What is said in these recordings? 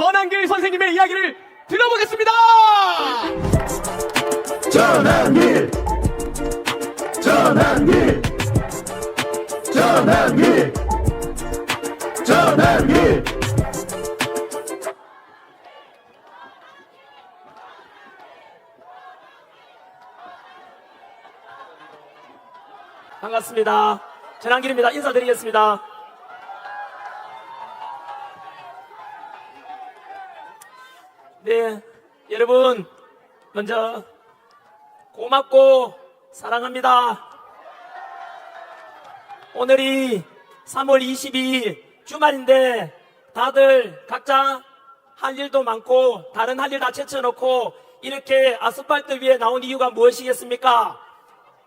전한길 선생님의 이야기를 들어보겠습니다. 전한길, 전한길, 전한길, 전한길. 반갑습니다. 전한길입니다. 인사드리겠습니다. 네, 여러분 먼저 고맙고 사랑합니다. 오늘이 3월 22일 주말인데 다들 각자 할 일도 많고 다른 할 일 다 제쳐놓고 이렇게 아스팔트 위에 나온 이유가 무엇이겠습니까?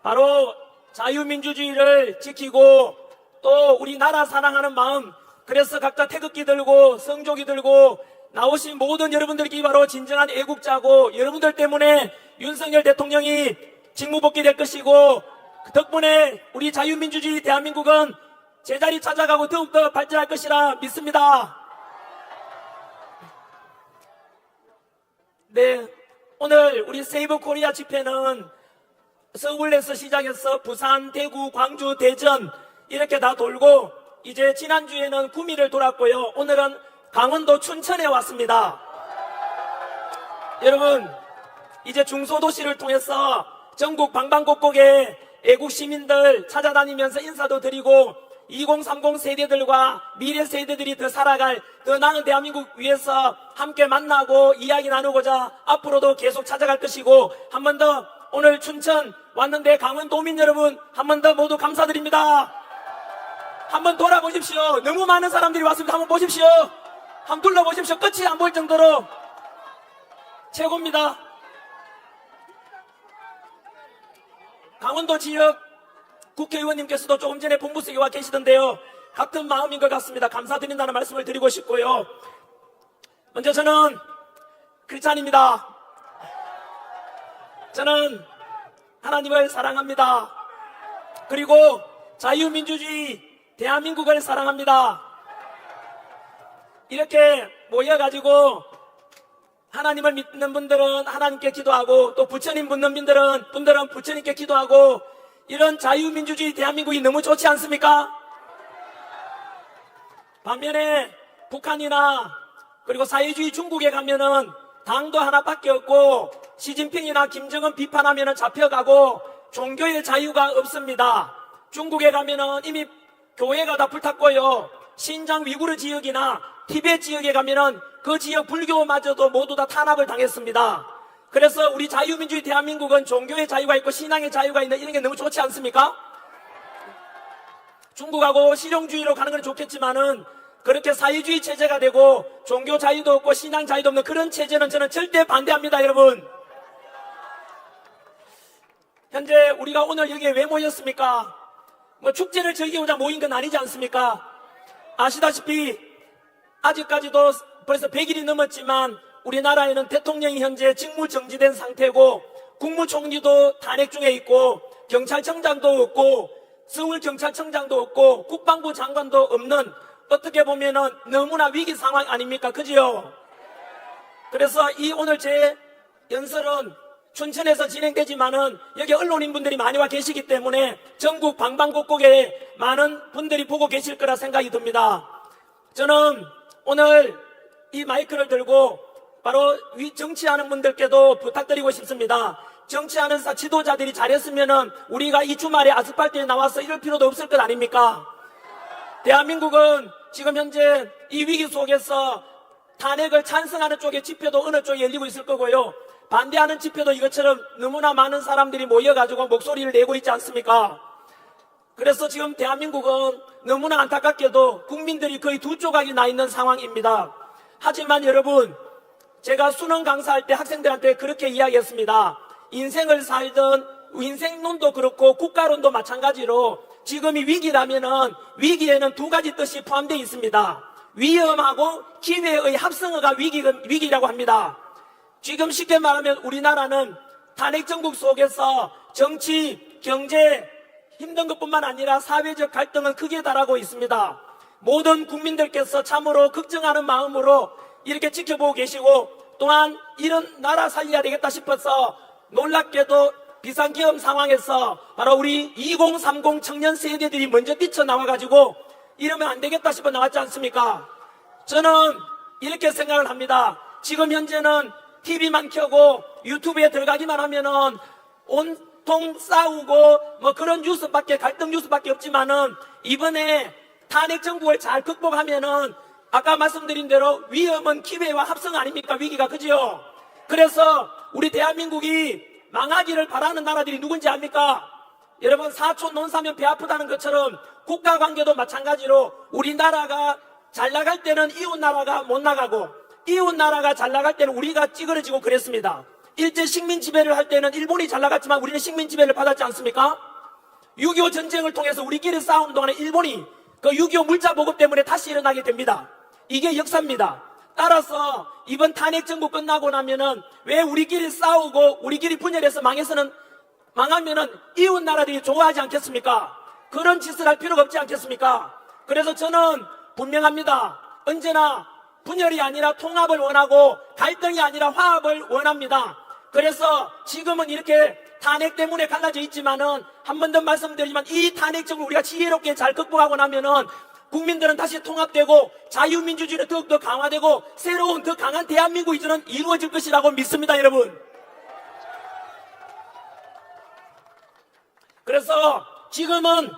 바로 자유민주주의를 지키고 또 우리나라 사랑하는 마음, 그래서 각자 태극기 들고 성조기 들고 나오신 모든 여러분들이 바로 진정한 애국자고, 여러분들 때문에 윤석열 대통령이 직무복귀될 것이고, 그 덕분에 우리 자유민주주의 대한민국은 제자리 찾아가고 더욱더 발전할 것이라 믿습니다. 네, 오늘 우리 세이브 코리아 집회는 서울에서 시작해서 부산, 대구, 광주, 대전 이렇게 다 돌고, 이제 지난주에는 구미를 돌았고요. 오늘은 강원도 춘천에 왔습니다. 여러분, 이제 중소도시를 통해서 전국 방방곡곡에 애국 시민들 찾아다니면서 인사도 드리고 2030 세대들과 미래 세대들이 더 살아갈 더 나은 대한민국 위해서 함께 만나고 이야기 나누고자 앞으로도 계속 찾아갈 것이고, 한 번 더 오늘 춘천 왔는데 강원도민 여러분 한 번 더 모두 감사드립니다. 한번 돌아보십시오. 너무 많은 사람들이 왔습니다. 한번 보십시오. 한번 둘러보십시오. 끝이 안 보일 정도로 최고입니다. 강원도 지역 국회의원님께서도 조금 전에 본부석에 와 계시던데요, 같은 마음인 것 같습니다. 감사드린다는 말씀을 드리고 싶고요. 먼저 저는 크리스찬입니다. 저는 하나님을 사랑합니다. 그리고 자유민주주의 대한민국을 사랑합니다. 이렇게 모여가지고 하나님을 믿는 분들은 하나님께 기도하고, 또 부처님 믿는 분들은 부처님께 기도하고, 이런 자유민주주의 대한민국이 너무 좋지 않습니까? 반면에 북한이나 그리고 사회주의 중국에 가면은 당도 하나밖에 없고 시진핑이나 김정은 비판하면은 잡혀가고 종교의 자유가 없습니다. 중국에 가면은 이미 교회가 다 불탔고요. 신장 위구르 지역이나 티베트 지역에 가면은 그 지역 불교마저도 모두 다 탄압을 당했습니다. 그래서 우리 자유민주주의 대한민국은 종교의 자유가 있고 신앙의 자유가 있는 이런 게 너무 좋지 않습니까? 중국하고 실용주의로 가는 건 좋겠지만은 그렇게 사회주의 체제가 되고 종교 자유도 없고 신앙 자유도 없는 그런 체제는 저는 절대 반대합니다, 여러분. 현재 우리가 오늘 여기에 왜 모였습니까? 뭐 축제를 즐기고자 모인 건 아니지 않습니까? 아시다시피 아직까지도 벌써 100일이 넘었지만 우리나라에는 대통령이 현재 직무 정지된 상태고 국무총리도 탄핵 중에 있고 경찰청장도 없고 서울경찰청장도 없고 국방부 장관도 없는, 어떻게 보면은 너무나 위기 상황 아닙니까? 그지요? 그래서 이 오늘 제 연설은 춘천에서 진행되지만은 여기 언론인분들이 많이 와 계시기 때문에 전국 방방곡곡에 많은 분들이 보고 계실 거라 생각이 듭니다. 저는 오늘 이 마이크를 들고 바로 정치하는 분들께도 부탁드리고 싶습니다. 정치하는 지도자들이 잘했으면은 우리가 이 주말에 아스팔트에 나와서 이럴 필요도 없을 것 아닙니까? 대한민국은 지금 현재 이 위기 속에서 탄핵을 찬성하는 쪽의 집회도 어느 쪽에 열리고 있을 거고요, 반대하는 집회도 이것처럼 너무나 많은 사람들이 모여가지고 목소리를 내고 있지 않습니까? 그래서 지금 대한민국은 너무나 안타깝게도 국민들이 거의 두 조각이 나 있는 상황입니다. 하지만 여러분, 제가 수능 강사할 때 학생들한테 그렇게 이야기했습니다. 인생을 살던 인생론도 그렇고 국가론도 마찬가지로 지금이 위기라면은 위기에는 두 가지 뜻이 포함되어 있습니다. 위험하고 기회의 합성어가 위기라고 합니다. 지금 쉽게 말하면 우리나라는 탄핵 정국 속에서 정치, 경제 힘든 것뿐만 아니라 사회적 갈등은 크게 달하고 있습니다. 모든 국민들께서 참으로 걱정하는 마음으로 이렇게 지켜보고 계시고 또한 이런 나라 살려야 되겠다 싶어서 놀랍게도 비상기업 상황에서 바로 우리 2030 청년 세대들이 먼저 뛰쳐나와가지고 이러면 안 되겠다 싶어 나왔지 않습니까? 저는 이렇게 생각을 합니다. 지금 현재는 TV만 켜고 유튜브에 들어가기만 하면은 온통 싸우고 뭐 그런 뉴스밖에 갈등 뉴스밖에 없지만은 이번에 탄핵 정국을 잘 극복하면은 아까 말씀드린 대로 위험은 기회와 합성 아닙니까? 위기가 그죠? 그래서 우리 대한민국이 망하기를 바라는 나라들이 누군지 압니까? 여러분 사촌 논사면 배 아프다는 것처럼 국가 관계도 마찬가지로 우리나라가 잘 나갈 때는 이웃 나라가 못 나가고 이웃 나라가 잘 나갈 때는 우리가 찌그러지고 그랬습니다. 일제 식민 지배를 할 때는 일본이 잘 나갔지만 우리는 식민 지배를 받았지 않습니까? 6.25 전쟁을 통해서 우리끼리 싸우는 동안에 일본이 그 6.25 물자 보급 때문에 다시 일어나게 됩니다. 이게 역사입니다. 따라서 이번 탄핵 정부 끝나고 나면은 왜 우리끼리 싸우고 우리끼리 분열해서 망하면은 이웃 나라들이 좋아하지 않겠습니까? 그런 짓을 할 필요가 없지 않겠습니까? 그래서 저는 분명합니다. 언제나 분열이 아니라 통합을 원하고 갈등이 아니라 화합을 원합니다. 그래서 지금은 이렇게 탄핵 때문에 갈라져 있지만은 한 번 더 말씀드리지만 이 탄핵 정부 우리가 지혜롭게 잘 극복하고 나면은 국민들은 다시 통합되고 자유민주주의는 더욱더 강화되고 새로운 더 강한 대한민국이 저는 이루어질 것이라고 믿습니다, 여러분. 그래서 지금은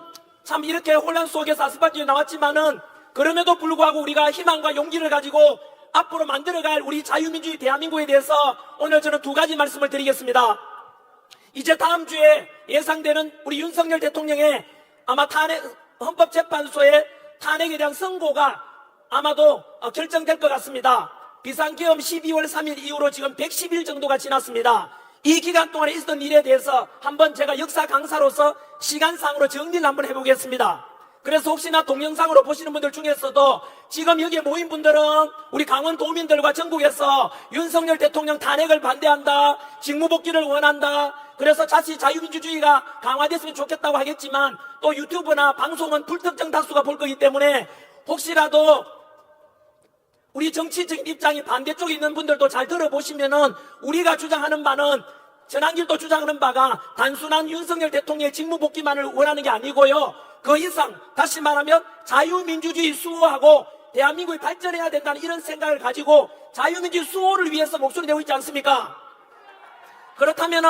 참 이렇게 혼란 속에서 아스팔트에 나왔지만은 그럼에도 불구하고 우리가 희망과 용기를 가지고 앞으로 만들어갈 우리 자유민주주의 대한민국에 대해서 오늘 저는 두 가지 말씀을 드리겠습니다. 이제 다음 주에 예상되는 우리 윤석열 대통령의 아마 헌법재판소의 탄핵에 대한 선고가 아마도 결정될 것 같습니다. 비상계엄 12월 3일 이후로 지금 110일 정도가 지났습니다. 이 기간 동안에 있었던 일에 대해서 한번 제가 역사 강사로서 시간상으로 정리를 한번 해보겠습니다. 그래서 혹시나 동영상으로 보시는 분들 중에서도 지금 여기에 모인 분들은 우리 강원도민들과 전국에서 윤석열 대통령 탄핵을 반대한다, 직무복귀를 원한다, 그래서 자칫 자유민주주의가 강화됐으면 좋겠다고 하겠지만 또 유튜브나 방송은 불특정 다수가 볼 거기 때문에 혹시라도 우리 정치적인 입장이 반대쪽에 있는 분들도 잘 들어보시면은 우리가 주장하는 바는 전한길도 주장하는 바가 단순한 윤석열 대통령의 직무복귀만을 원하는 게 아니고요. 그 이상 다시 말하면 자유민주주의 수호하고 대한민국이 발전해야 된다는 이런 생각을 가지고 자유민주주의 수호를 위해서 목소리 내고 있지 않습니까? 그렇다면은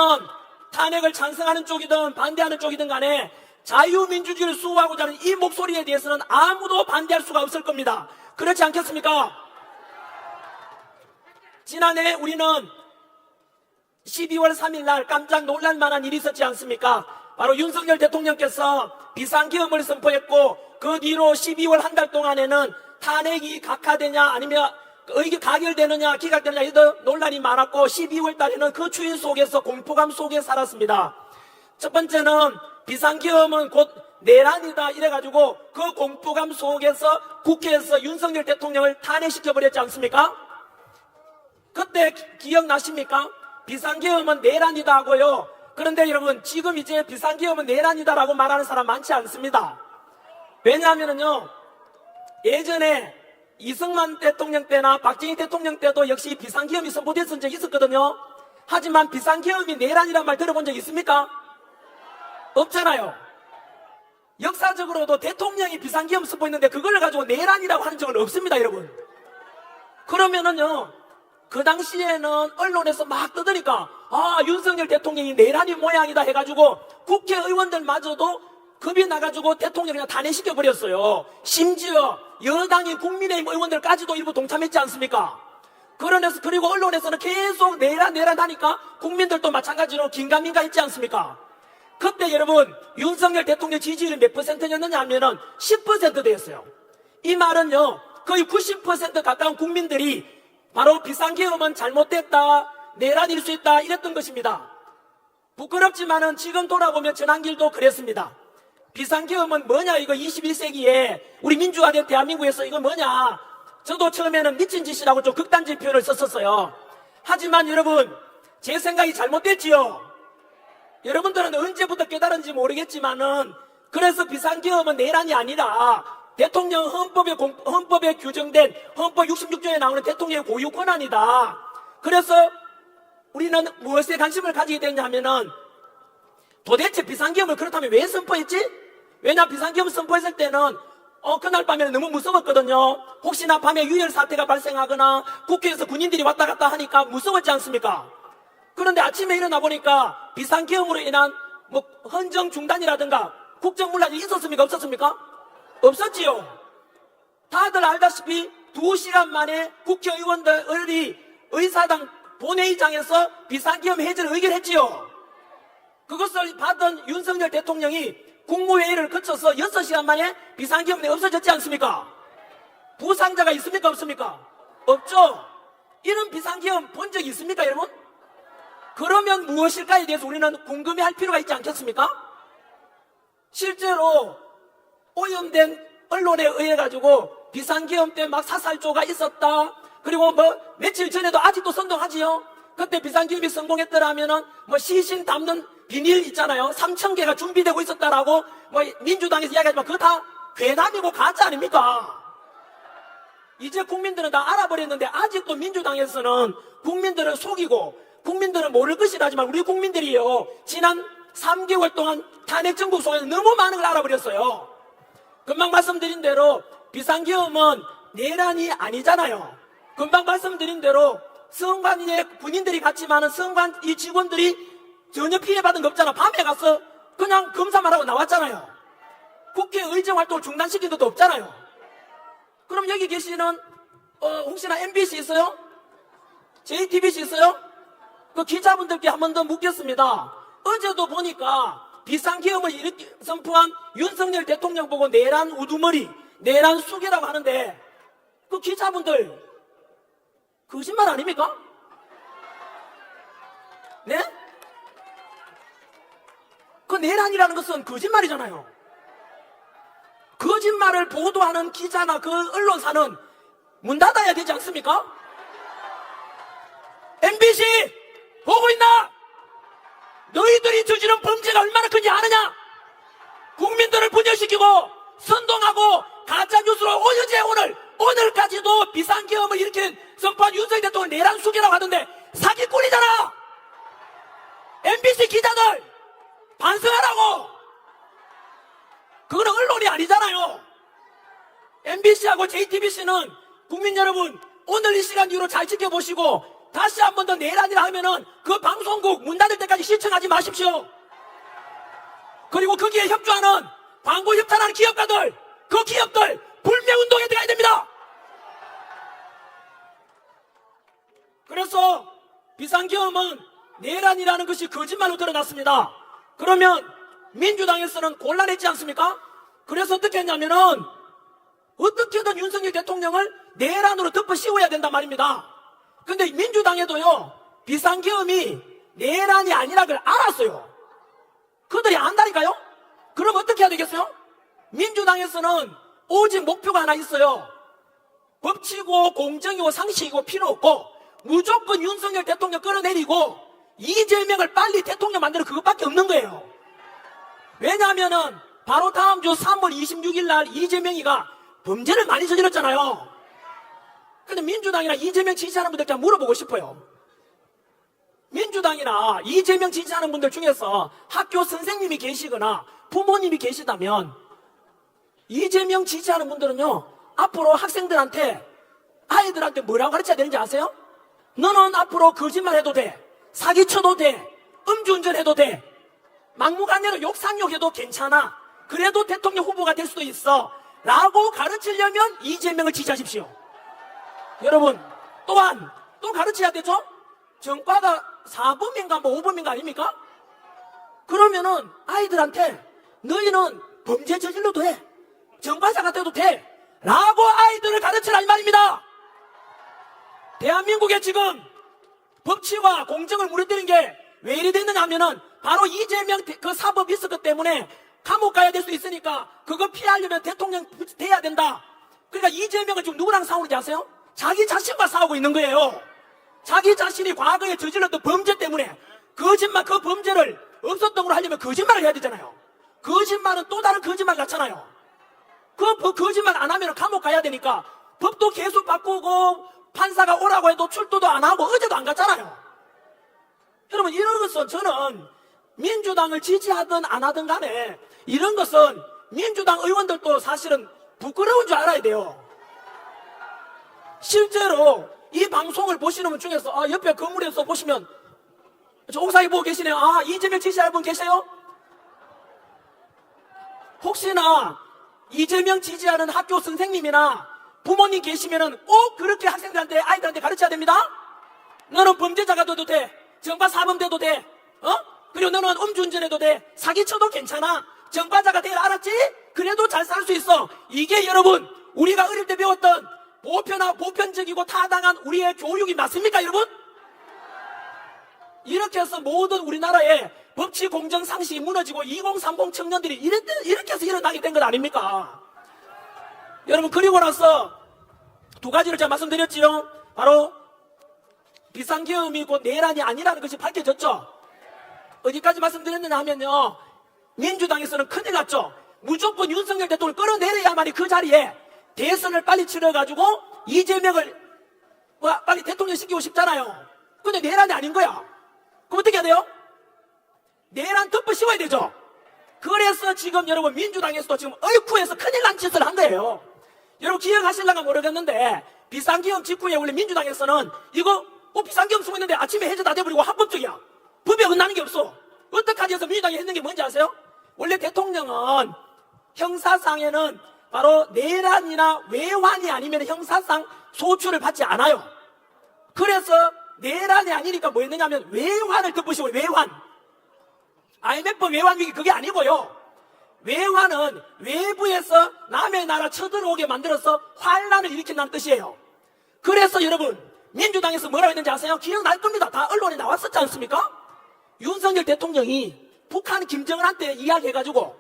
탄핵을 찬성하는 쪽이든 반대하는 쪽이든 간에 자유민주주의를 수호하고자 하는 이 목소리에 대해서는 아무도 반대할 수가 없을 겁니다. 그렇지 않겠습니까? 지난해 우리는 12월 3일 날 깜짝 놀랄 만한 일이 있었지 않습니까? 바로 윤석열 대통령께서 비상계엄을 선포했고 그 뒤로 12월 한 달 동안에는 탄핵이 각하되냐 아니면 가결되느냐 기각되느냐 이런 논란이 많았고 12월 달에는 그 추위 속에서 공포감 속에 살았습니다. 첫 번째는 비상계엄은 곧 내란이다 이래가지고 그 공포감 속에서 국회에서 윤석열 대통령을 탄핵시켜버렸지 않습니까? 그때 기억나십니까? 비상계엄은 내란이다 하고요. 그런데 여러분 지금 이제 비상계엄은 내란이다라고 말하는 사람 많지 않습니다. 왜냐하면요 예전에 이승만 대통령 때나 박정희 대통령 때도 역시 비상계엄이 선포됐던 적이 있었거든요. 하지만 비상계엄이 내란이란 말 들어본 적 있습니까? 없잖아요. 역사적으로도 대통령이 비상계엄 선포했는데 그걸 가지고 내란이라고 하는 적은 없습니다, 여러분. 그러면은요 그 당시에는 언론에서 막 떠드니까 윤석열 대통령이 내란이 모양이다 해가지고 국회의원들마저도 겁이 나가지고 대통령을 그냥 탄핵시켜버렸어요. 심지어 여당인 국민의힘 의원들까지도 일부 동참했지 않습니까? 그리고 언론에서는 계속 내란 하니까 국민들도 마찬가지로 긴가민가 했지 않습니까? 그때 여러분 윤석열 대통령 지지율이 몇 %였느냐 하면은 10% 되었어요. 이 말은요 거의 90% 가까운 국민들이 바로 비상계엄은 잘못됐다, 내란일 수 있다 이랬던 것입니다. 부끄럽지만은 지금 돌아보면 전한길도 그랬습니다. 비상계엄은 뭐냐 이거 21세기에 우리 민주화된 대한민국에서 이거 뭐냐, 저도 처음에는 미친 짓이라고 좀 극단적인 표현을 썼었어요. 하지만 여러분 제 생각이 잘못됐지요. 여러분들은 언제부터 깨달은지 모르겠지만은 그래서 비상계엄은 내란이 아니라 대통령 헌법에 규정된 헌법 66조에 나오는 대통령의 고유 권한이다. 그래서 우리는 무엇에 관심을 가지게 됐냐 하면은 도대체 비상계엄을 그렇다면 왜 선포했지? 왜냐 비상계엄을 선포했을 때는 그날 밤에는 너무 무서웠거든요. 혹시나 밤에 유혈 사태가 발생하거나 국회에서 군인들이 왔다 갔다 하니까 무서웠지 않습니까? 그런데 아침에 일어나 보니까 비상계엄으로 인한 뭐 헌정 중단이라든가 국정문란이 있었습니까? 없었습니까? 없었지요. 다들 알다시피 2시간 만에 국회의원들이 의사당 본회의장에서 비상계엄 해제를 의결했지요. 그것을 받은 윤석열 대통령이 국무회의를 거쳐서 6시간 만에 비상계엄이 없어졌지 않습니까? 부상자가 있습니까? 없습니까? 없죠. 이런 비상계엄 본 적이 있습니까, 여러분? 그러면 무엇일까에 대해서 우리는 궁금해할 필요가 있지 않겠습니까? 실제로 오염된 언론에 의해 가지고 비상계엄 때 막 사살조가 있었다. 그리고 뭐 며칠 전에도 아직도 선동하지요. 그때 비상계엄이 성공했더라면은 뭐 시신 담는 비닐 있잖아요. 3,000개가 준비되고 있었다라고 뭐 민주당에서 이야기하지만 그거 다 괴담이고 가짜 아닙니까? 이제 국민들은 다 알아버렸는데 아직도 민주당에서는 국민들을 속이고 국민들은 모를 것이라 하지만 우리 국민들이요 지난 3개월 동안 탄핵 정국 속에서 너무 많은 걸 알아버렸어요. 금방 말씀드린 대로 비상계엄은 내란이 아니잖아요. 금방 말씀드린 대로 성관위에 군인들이 갔지만은 성관위 직원들이 전혀 피해받은 거 없잖아. 밤에 가서 그냥 검사만 하고 나왔잖아요. 국회 의정활동을 중단시킨 것도 없잖아요. 그럼 여기 계시는 혹시나 MBC 있어요? JTBC 있어요? 그 기자분들께 한 번 더 묻겠습니다. 어제도 보니까 비상계엄을 선포한 윤석열 대통령 보고 내란 우두머리, 내란 숙이라고 하는데 그 기자분들 거짓말 아닙니까? 네? 그 내란이라는 것은 거짓말이잖아요. 거짓말을 보도하는 기자나 그 언론사는 문 닫아야 되지 않습니까? MBC 보고 있나? 너희들이 저지른 범죄가 얼마나 큰지 아느냐? 국민들을 분열시키고 선동하고 가짜뉴스로 어제 오늘까지도 비상계엄을 이렇게 선포한 윤석열 대통령 내란 숙이라고 하던데 사기꾼이잖아. MBC 기자들 반성하라고. 그거는 언론이 아니잖아요. MBC하고 JTBC는 국민 여러분 오늘 이 시간 이후로 잘 지켜보시고 다시 한 번 더 내란이라 하면은 그 방송국 문 닫을 때까지 시청하지 마십시오. 그리고 거기에 협조하는 광고 협찬하는 기업가들, 그 기업들 불매운동에 들어가야 됩니다. 그래서 비상계엄은 내란이라는 것이 거짓말로 드러났습니다. 그러면 민주당에서는 곤란했지 않습니까? 그래서 어떻게 했냐면은 어떻게든 윤석열 대통령을 내란으로 덮어 씌워야 된단 말입니다. 근데 민주당에도요 비상계엄이 내란이 아니라 걸 알았어요. 그들이 안다니까요. 그럼 어떻게 해야 되겠어요? 민주당에서는 오직 목표가 하나 있어요. 법치고 공정이고 상식이고 필요 없고 무조건 윤석열 대통령 끌어내리고 이재명을 빨리 대통령 만드는 그것밖에 없는 거예요. 왜냐하면은 바로 다음 주 3월 26일 날 이재명이가 범죄를 많이 저질렀잖아요. 근데 민주당이나 이재명 지지하는 분들께 물어보고 싶어요. 민주당이나 이재명 지지하는 분들 중에서 학교 선생님이 계시거나 부모님이 계시다면 이재명 지지하는 분들은요 앞으로 학생들한테 아이들한테 뭐라고 가르쳐야 되는지 아세요? 너는 앞으로 거짓말 해도 돼, 사기쳐도 돼, 음주운전 해도 돼, 막무가내로 욕상욕해도 괜찮아, 그래도 대통령 후보가 될 수도 있어 라고 가르치려면 이재명을 지지하십시오. 여러분 또한 또 가르쳐야 되죠? 전과가 4범인가 뭐 5범인가 아닙니까? 그러면은 아이들한테 너희는 범죄 저질러도 돼, 전과자가 돼도 돼 라고 아이들을 가르치라 이 말입니다. 대한민국에 지금 법치와 공정을 무너뜨린 게 왜 이리 됐느냐 하면은 바로 이재명 그 사법 있었기 때문에 감옥 가야 될 수 있으니까 그거 피하려면 대통령 돼야 된다. 그러니까 이재명은 지금 누구랑 싸우는지 아세요? 자기 자신과 싸우고 있는 거예요. 자기 자신이 과거에 저질렀던 범죄 때문에 거짓말, 그 범죄를 없었던 걸로 하려면 거짓말을 해야 되잖아요. 거짓말은 또 다른 거짓말 같잖아요. 거짓말 안 하면 감옥 가야 되니까 법도 계속 바꾸고 판사가 오라고 해도 출두도 안 하고 어제도 안 갔잖아요. 여러분, 이런 것은 저는 민주당을 지지하든 안 하든 간에 이런 것은 민주당 의원들도 사실은 부끄러운 줄 알아야 돼요. 실제로 이 방송을 보시는 분 중에서 옆에 건물에서 보시면 저 옥상에 보고 계시네요. 이재명 지지하는 분 계세요? 혹시나 이재명 지지하는 학교 선생님이나 부모님 계시면은 꼭 그렇게 학생들한테 아이들한테 가르쳐야 됩니다. 너는 범죄자가 돼도 돼. 정과사범돼도 돼. 그리고 너는 음주운전해도 돼. 사기쳐도 괜찮아. 정과자가 돼야 알았지? 그래도 잘 살 수 있어. 이게 여러분 우리가 어릴 때 배웠던 보편적이고 타당한 우리의 교육이 맞습니까, 여러분? 이렇게 해서 모든 우리나라의 법치 공정 상식이 무너지고 2030 청년들이 이렇게 해서 일어나게 된 것 아닙니까? 여러분, 그리고 나서 두 가지를 제가 말씀드렸지요. 바로 비상계엄이 곧 내란이 아니라는 것이 밝혀졌죠. 어디까지 말씀드렸느냐 하면요, 민주당에서는 큰일 났죠. 무조건 윤석열 대통령을 끌어내려야만이 그 자리에 대선을 빨리 치러가지고 이재명을 빨리 대통령 시키고 싶잖아요. 근데 내란이 아닌 거야. 그럼 어떻게 해야 돼요? 내란 덮어 씌워야 되죠. 그래서 지금 여러분 민주당에서도 지금 얼쿠에서 큰일 난 짓을 한 거예요. 여러분 기억하실랑가 모르겠는데 비상계엄 직후에 원래 민주당에서는 이거 비상계엄 쓰고 있는데 아침에 해제 다 돼버리고 합법적이야. 법에 어긋나는 게 없어. 어떡하지 해서 민주당이 했는 게 뭔지 아세요? 원래 대통령은 형사상에는 바로 내란이나 외환이 아니면 형사상 소출을 받지 않아요. 그래서 내란이 아니니까 뭐 했느냐면 외환을 덮으시고, 외환. IMF 외환 위기 그게 아니고요. 외환은 외부에서 남의 나라 쳐들어오게 만들어서 환란을 일으킨다는 뜻이에요. 그래서 여러분 민주당에서 뭐라고 했는지 아세요? 기억날 겁니다. 다 언론에 나왔었지 않습니까? 윤석열 대통령이 북한 김정은한테 이야기해가지고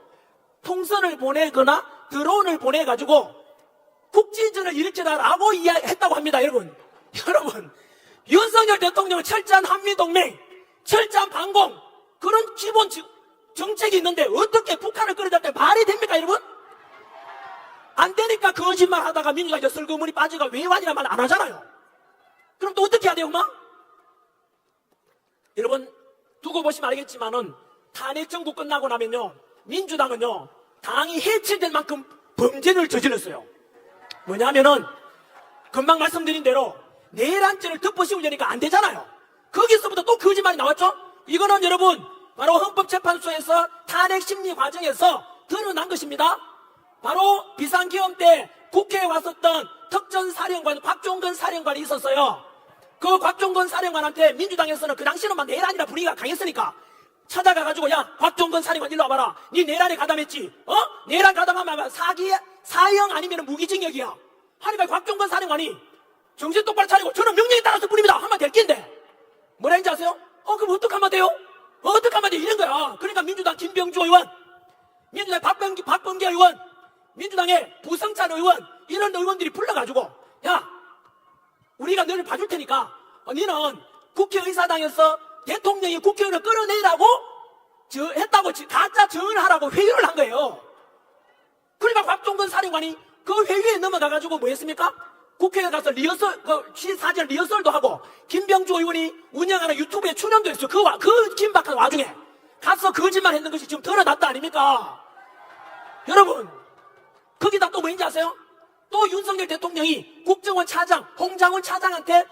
풍선을 보내거나 드론을 보내가지고 국지전을 일으키라라고 이야기했다고 합니다. 여러분 윤석열 대통령은 철저한 한미동맹, 철저한 방공, 그런 기본 정책이 있는데 어떻게 북한을 끌어다 때 말이 됩니까, 여러분? 안 되니까 거짓말 하다가 민주당이 슬그머니 빠지가 외환이란 말 안 하잖아요. 그럼 또 어떻게 해야 돼요, 엄마? 여러분 두고 보시면 알겠지만은 탄핵 정부 끝나고 나면요, 민주당은요 당이 해체될 만큼 범죄를 저질렀어요. 뭐냐면은 금방 말씀드린 대로 내란죄를 덮어씌우려니까 안 되잖아요. 거기서부터 또 거짓말이 나왔죠. 이거는 여러분 바로 헌법재판소에서 탄핵 심리 과정에서 드러난 것입니다. 바로 비상계엄 때 국회에 왔었던 특전사령관 곽종건 사령관이 있었어요. 그 곽종건 사령관한테 민주당에서는 그 당시는 막 내란이라 분위기가 강했으니까 찾아가가지고, 야 곽종건 사령관 일로 와봐라. 니 내란에 가담했지? 내란 가담하면 사형 아니면 무기징역이야. 하니까 곽종건 사령관이 정신 똑바로 차리고 저는 명령에 따라서 뿐입니다 하면 될 낀데 뭐라 했는지 아세요? 그럼 어떡하면 돼요? 어떡하면 돼요? 이런 거야. 그러니까 민주당 김병주 의원, 민주당 박범계 의원, 민주당의 부성찬 의원, 이런 의원들이 불러가지고, 야 우리가 너를 봐줄 테니까 너는 국회의사당에서 대통령이 국회의원을 끌어내라고 했다고 가짜 증언을 하라고 회유를 한 거예요. 그러니까 곽종건 사령관이 그 회유에 넘어가가지고 뭐 했습니까? 국회에 가서 사전 리허설도 하고 김병주 의원이 운영하는 유튜브에 출연도 했어요. 그 긴박한 와중에 가서 거짓말 했는 것이 지금 드러났다 아닙니까? 여러분 거기다 또 뭐인지 아세요? 또 윤석열 대통령이 국정원 차장 홍장원 차장한테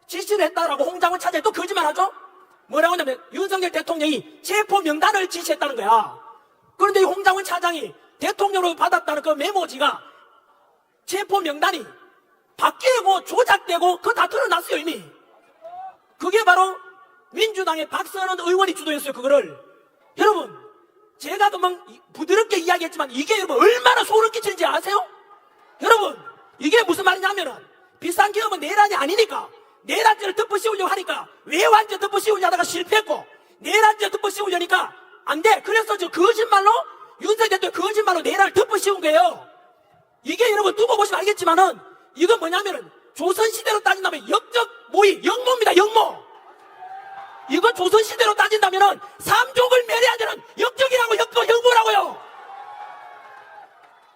지시를 했다라고 홍장원 차장이 또 거짓말 하죠? 뭐라고 하냐면 윤석열 대통령이 체포 명단을 지시했다는 거야. 그런데 이 홍장원 차장이 대통령으로 받았다는 그 메모지가 체포 명단이 바뀌고 조작되고 그거 다 드러났어요 이미. 그게 바로 민주당의 박선원 의원이 주도했어요 그거를. 여러분 제가 그만 부드럽게 이야기했지만 이게 여러분 얼마나 소름 끼치는지 아세요? 여러분 이게 무슨 말이냐면은 비상계엄은 내란이 아니니까 내란죄를 덮어씌우려고 하니까 외환죄 덮어씌우려고 하다가 실패했고 내란죄 덮어씌우려니까 안 돼. 그래서 저 거짓말로 윤석열 대통령 거짓말로 내란을 덮어씌운 거예요. 이게 여러분 두고 보시면 알겠지만은 이건 뭐냐면은 조선시대로 따진다면 역적 모의 역모입니다. 역모. 이거 조선시대로 따진다면은 삼족을 멸해야 되는 역적이라고 역모라고요.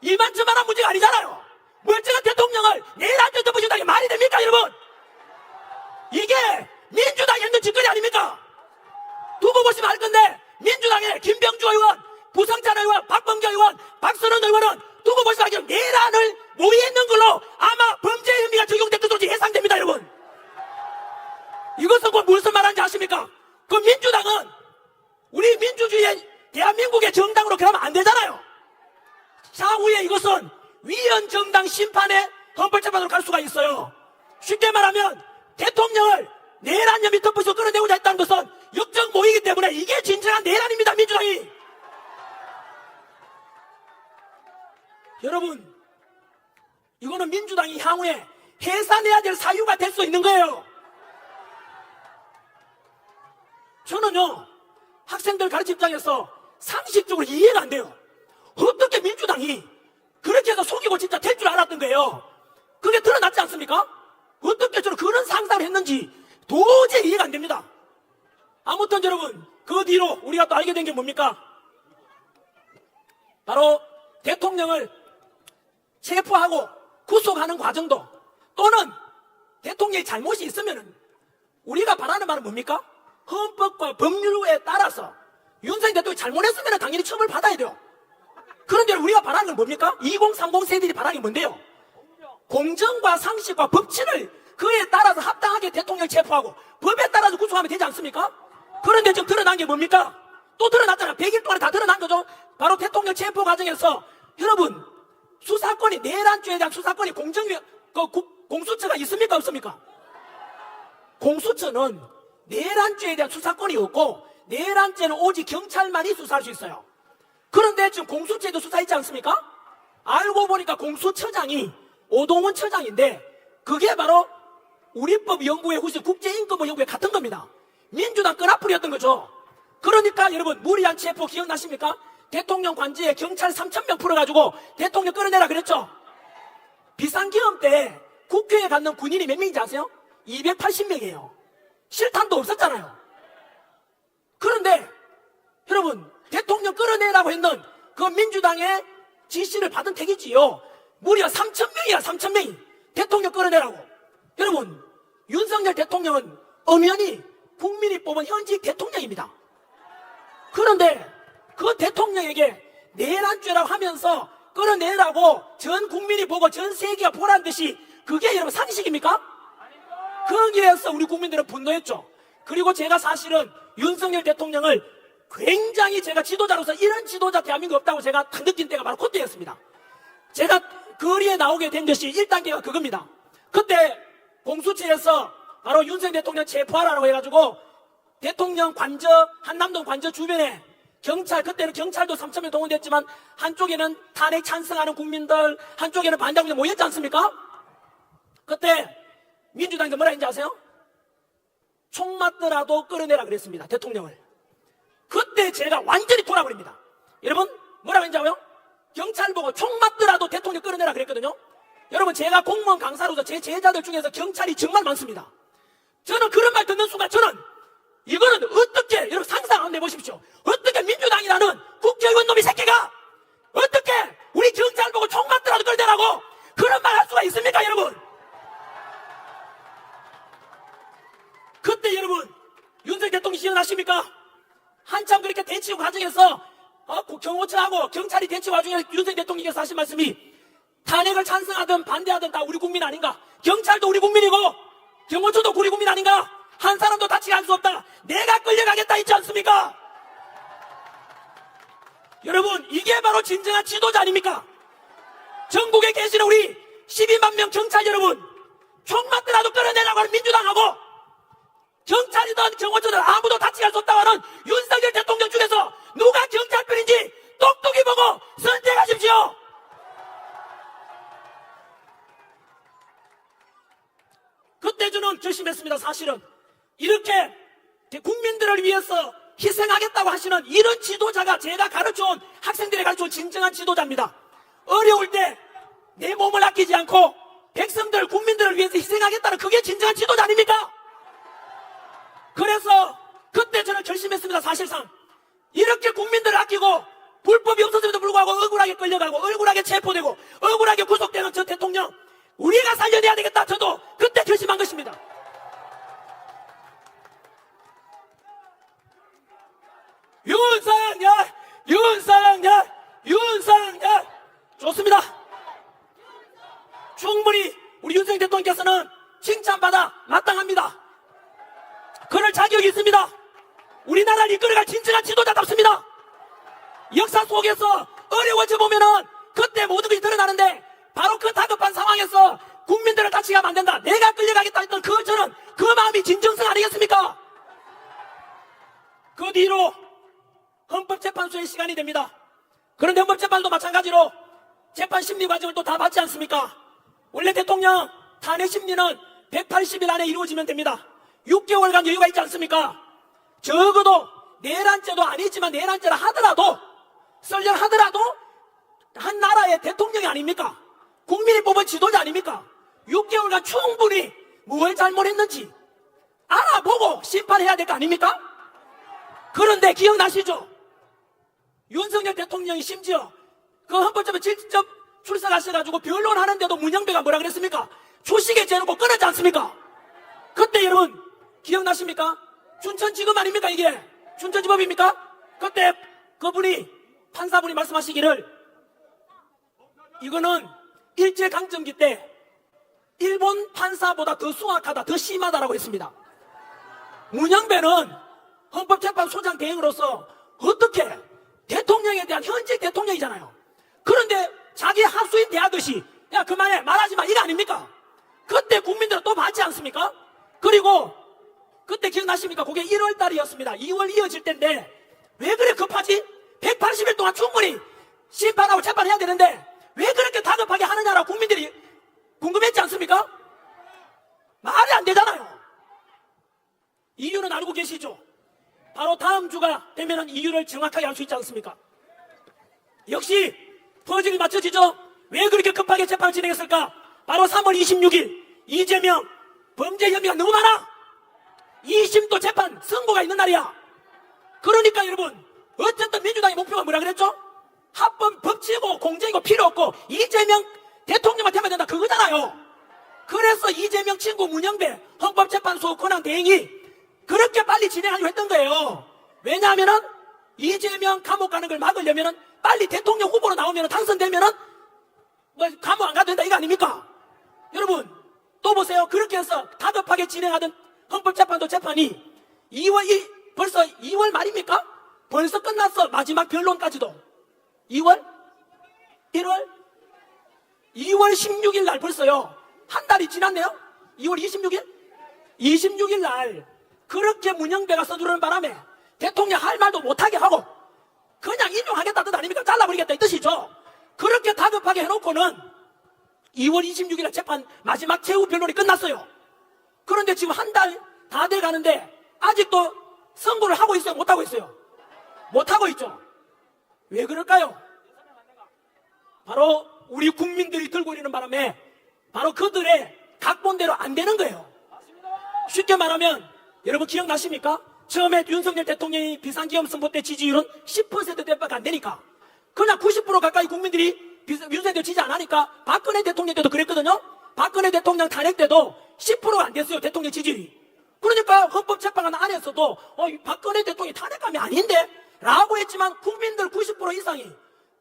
이만저만한 문제가 문제가 아니잖아요. 멀쩡한 대통령을 내일 앉아 덮으신다는 게 말이 됩니까, 여러분? 이게 민주당이 했는 짓거리 아닙니까? 두고 보시면 알 건데, 민주당의 김병주 의원, 부성찬 의원, 박범계 의원, 박선원 의원은 두고 보시면 알겠지만 내란을 모의했는 걸로 아마 범죄 혐의가 적용될 것으로 예상됩니다, 여러분. 이것은 곧 무슨 말하는지 아십니까? 그 민주당은 우리 민주주의의 대한민국의 정당으로 그러면 안 되잖아요. 향후에 이것은 위헌정당 심판의 헌법재판으로 갈 수가 있어요. 쉽게 말하면 대통령을 내란 혐의 덮으시고 끌어내고자 했다는 것은 역적 모의이기 때문에 이게 진정한 내란입니다, 민주당이. 여러분, 이거는 민주당이 향후에 해산해야 될 사유가 될 수 있는 거예요. 저는요, 학생들 가르치 입장에서 상식적으로 이해가 안 돼요. 어떻게 민주당이 그렇게 해서 속이고 진짜 될 줄 알았던 거예요. 그게 드러났지 않습니까? 어떻게 저는 그런 상상을 했는지 도저히 이해가 안 됩니다. 아무튼 여러분, 그 뒤로 우리가 또 알게 된 게 뭡니까? 바로 대통령을 체포하고 구속하는 과정도, 또는 대통령의 잘못이 있으면 우리가 바라는 말은 뭡니까? 헌법과 법률에 따라서 윤석열 대통령이 잘못했으면 당연히 처벌 받아야 돼요. 그런데 우리가 바라는 건 뭡니까? 2030 세대들이 바라는 게 뭔데요? 공정과 상식과 법치를 그에 따라서 합당하게 대통령을 체포하고 법에 따라서 구속하면 되지 않습니까? 그런데 지금 드러난 게 뭡니까? 또 드러났잖아. 100일 동안에 다 드러난 거죠. 바로 대통령 체포 과정에서 여러분, 수사권이, 내란죄에 대한 수사권이 공수처가 있습니까, 없습니까? 공수처는 내란죄에 대한 수사권이 없고, 내란죄는 오직 경찰만이 수사할 수 있어요. 그런데 지금 공수처에도 수사했지 않습니까? 알고 보니까 공수처장이 오동훈 처장인데, 그게 바로 우리법연구회 후시 국제인권연구회 같은 겁니다. 민주당 끈앞풀이였던 거죠. 그러니까 여러분, 무리한 체포 기억나십니까? 대통령 관저에 경찰 3,000명 풀어가지고 대통령 끌어내라 그랬죠. 비상계엄 때 국회에 갔는 군인이 몇 명인지 아세요? 280명이에요. 실탄도 없었잖아요. 그런데 여러분, 대통령 끌어내라고 했는 그 민주당의 지시를 받은 택이지요. 무려 3,000명이야, 3,000명이. 대통령 끌어내라고. 여러분, 윤석열 대통령은 엄연히 국민이 뽑은 현직 대통령입니다. 그런데 그 대통령에게 내란죄라고 하면서 끌어내라고 전 국민이 보고 전 세계가 보란 듯이, 그게 여러분 상식입니까? 거기에서 우리 국민들은 분노했죠. 그리고 제가 사실은 윤석열 대통령을 굉장히, 제가 지도자로서 이런 지도자 대한민국에 없다고 제가 딱 느낀 때가 바로 그때였습니다. 제가 거리에 나오게 된 것이 1단계가 그겁니다. 그때 공수처에서 바로 윤석열 대통령 체포하라고 해가지고 대통령 관저, 한남동 관저 주변에 경찰, 그때는 경찰도 3,000명 동원됐지만 한쪽에는 탄핵 찬성하는 국민들, 한쪽에는 반대 국민들 모였지 않습니까? 그때 민주당이 뭐라 했는지 아세요? 총 맞더라도 끌어내라 그랬습니다, 대통령을. 그때 제가 완전히 돌아버립니다. 여러분, 뭐라고 했는지 알아요? 경찰 보고 총 맞더라도 대통령 끌어내라 그랬거든요. 여러분, 제가 공무원 강사로서 제 제자들 중에서 경찰이 정말 많습니다. 저는 그런 말 듣는 순간 저는 이거는 어떻게, 여러분 상상 한번 해보십시오. 어떻게 민주당이라는 국회의원 놈이 새끼가 어떻게 우리 경찰 보고 총 맞더라도 끌어내라고 그런 말 할 수가 있습니까, 여러분? 그때 여러분, 윤석열 대통령이 기억나십니까? 한참 그렇게 대치 과정에서 경호처하고 경찰이 대치 와중에 윤석열 대통령께서 하신 말씀이, 탄핵을 찬성하든 반대하든 다 우리 국민 아닌가? 경찰도 우리 국민이고 경호처도 우리 국민 아닌가? 한 사람도 다치게 할 수 없다. 내가 끌려가겠다 했지 않습니까? 여러분, 이게 바로 진정한 지도자 아닙니까? 전국에 계시는 우리 12만 명 경찰 여러분, 총 맞더라도 끌어내라고 하는 민주당하고 경찰이든 경호처든 아무도 다치게 할 수 없다고 하는 윤석열 대통령 중에서 누가 경찰편인지 똑똑히 보고 선택하십시오. 그때 저는 결심했습니다. 사실은 이렇게 국민들을 위해서 희생하겠다고 하시는 이런 지도자가 제가 가르쳐온, 학생들이 가르쳐온 진정한 지도자입니다. 어려울 때 내 몸을 아끼지 않고 백성들, 국민들을 위해서 희생하겠다는 그게 진정한 지도자 아닙니까? 그래서 그때 저는 결심했습니다. 사실상 이렇게 국민들을 아끼고 불법이 없었음에도 불구하고 억울하게 끌려가고 억울하게 체포되고 억울하게 구속되는 저 대통령 우리가 살려내야 되겠다. 저도 그때 결심한 것입니다. 윤석열, 윤석열, 윤석열. 좋습니다. 충분히 우리 윤석열 대통령께서는 칭찬받아 마땅합니다. 그럴 자격이 있습니다. 우리나라를 이끌어갈 진정한 지도자답습니다. 역사 속에서 어려워져 보면은 그때 모든 것이 드러나는데 바로 그 다급한 상황에서 국민들을 다치게 하면 안 된다. 내가 끌려가겠다 했던 그 마음이 진정성 아니겠습니까? 그 뒤로 헌법재판소의 시간이 됩니다. 그런데 헌법재판도 마찬가지로 재판 심리 과정을 또 다 받지 않습니까? 원래 대통령 탄핵 심리는 180일 안에 이루어지면 됩니다. 6개월간 여유가 있지 않습니까? 적어도 내란죄도 아니지만 내란죄라 하더라도 썰려하더라도 한 나라의 대통령이 아닙니까? 국민이 뽑은 지도자 아닙니까? 6개월간 충분히 뭘 잘못했는지 알아보고 심판해야 될 거 아닙니까? 그런데 기억나시죠? 윤석열 대통령이 심지어 그 헌법재판 직접 출석하셔가지고 변론하는데도 문영배가 뭐라 그랬습니까? 초식에 재놓고 끊었지 않습니까? 그때 여러분 기억나십니까? 춘천지검 아닙니까 이게? 춘천지법입니까? 그때 그분이 판사분이 말씀하시기를 이거는 일제강점기 때 일본 판사보다 더 숭악하다, 더 심하다라고 했습니다. 문영배는 헌법재판소장 대행으로서 어떻게 대통령에 대한 현직 대통령이잖아요. 그런데 자기 하수인 대하듯이 야 그만해 말하지 마 이거 아닙니까? 그때 국민들은 또 받지 않습니까? 그리고 그때 기억나십니까? 그게 1월 달이었습니다. 2월 이어질 때인데 왜 그래 급하지? 180일 동안 충분히 심판하고 재판해야 되는데 왜 그렇게 다급하게 하느냐라고 국민들이 궁금했지 않습니까? 말이 안 되잖아요. 이유는 알고 계시죠? 바로 다음 주가 되면 이유를 정확하게 알 수 있지 않습니까? 역시 퍼즐이 맞춰지죠? 왜 그렇게 급하게 재판을 진행했을까? 바로 3월 26일 이재명 범죄 혐의가 너무 많아. 2심도 재판 선고가 있는 날이야. 그러니까 여러분 어쨌든 민주당의 목표가 뭐라 그랬죠? 합법 법치고 공정이고 필요 없고 이재명 대통령만 되면 된다 그거잖아요. 그래서 이재명 친구 문영배 헌법재판소 권한 대행이 그렇게 빨리 진행하려고 했던 거예요. 왜냐하면은 이재명 감옥 가는 걸 막으려면은 빨리 대통령 후보로 나오면은 당선되면은 뭐 감옥 안 가도 된다 이거 아닙니까? 여러분 또 보세요. 그렇게 해서 다급하게 진행하던 헌법재판소 재판이 벌써 2월 말입니까? 벌써 끝났어. 마지막 변론까지도 2월 1월 2월 16일 날 벌써요. 한 달이 지났네요. 2월 26일 날 그렇게 문영배가 서두르는 바람에 대통령 할 말도 못하게 하고 그냥 인용하겠다 뜻 아닙니까? 잘라버리겠다 이 뜻이죠. 그렇게 다급하게 해놓고는 2월 26일 날 재판 마지막 최후 변론이 끝났어요. 그런데 지금 한 달 다 돼가는데 아직도 선고를 하고 있어요? 못하고 있어요? 못하고 있죠. 왜 그럴까요? 바로 우리 국민들이 들고 있는 바람에 바로 그들의 각본대로 안 되는 거예요. 쉽게 말하면 여러분 기억나십니까? 처음에 윤석열 대통령이 비상기업 선거 때 지지율은 10%대밖에 안 되니까 그냥 90% 가까이 국민들이 윤석열 대통령 지지 안 하니까 박근혜 대통령 때도 그랬거든요. 박근혜 대통령 탄핵 때도 10%가 안 됐어요. 대통령 지지율이. 그러니까 헌법재판관 안에서도 박근혜 대통령이 탄핵감이 아닌데? 라고 했지만 국민들 90% 이상이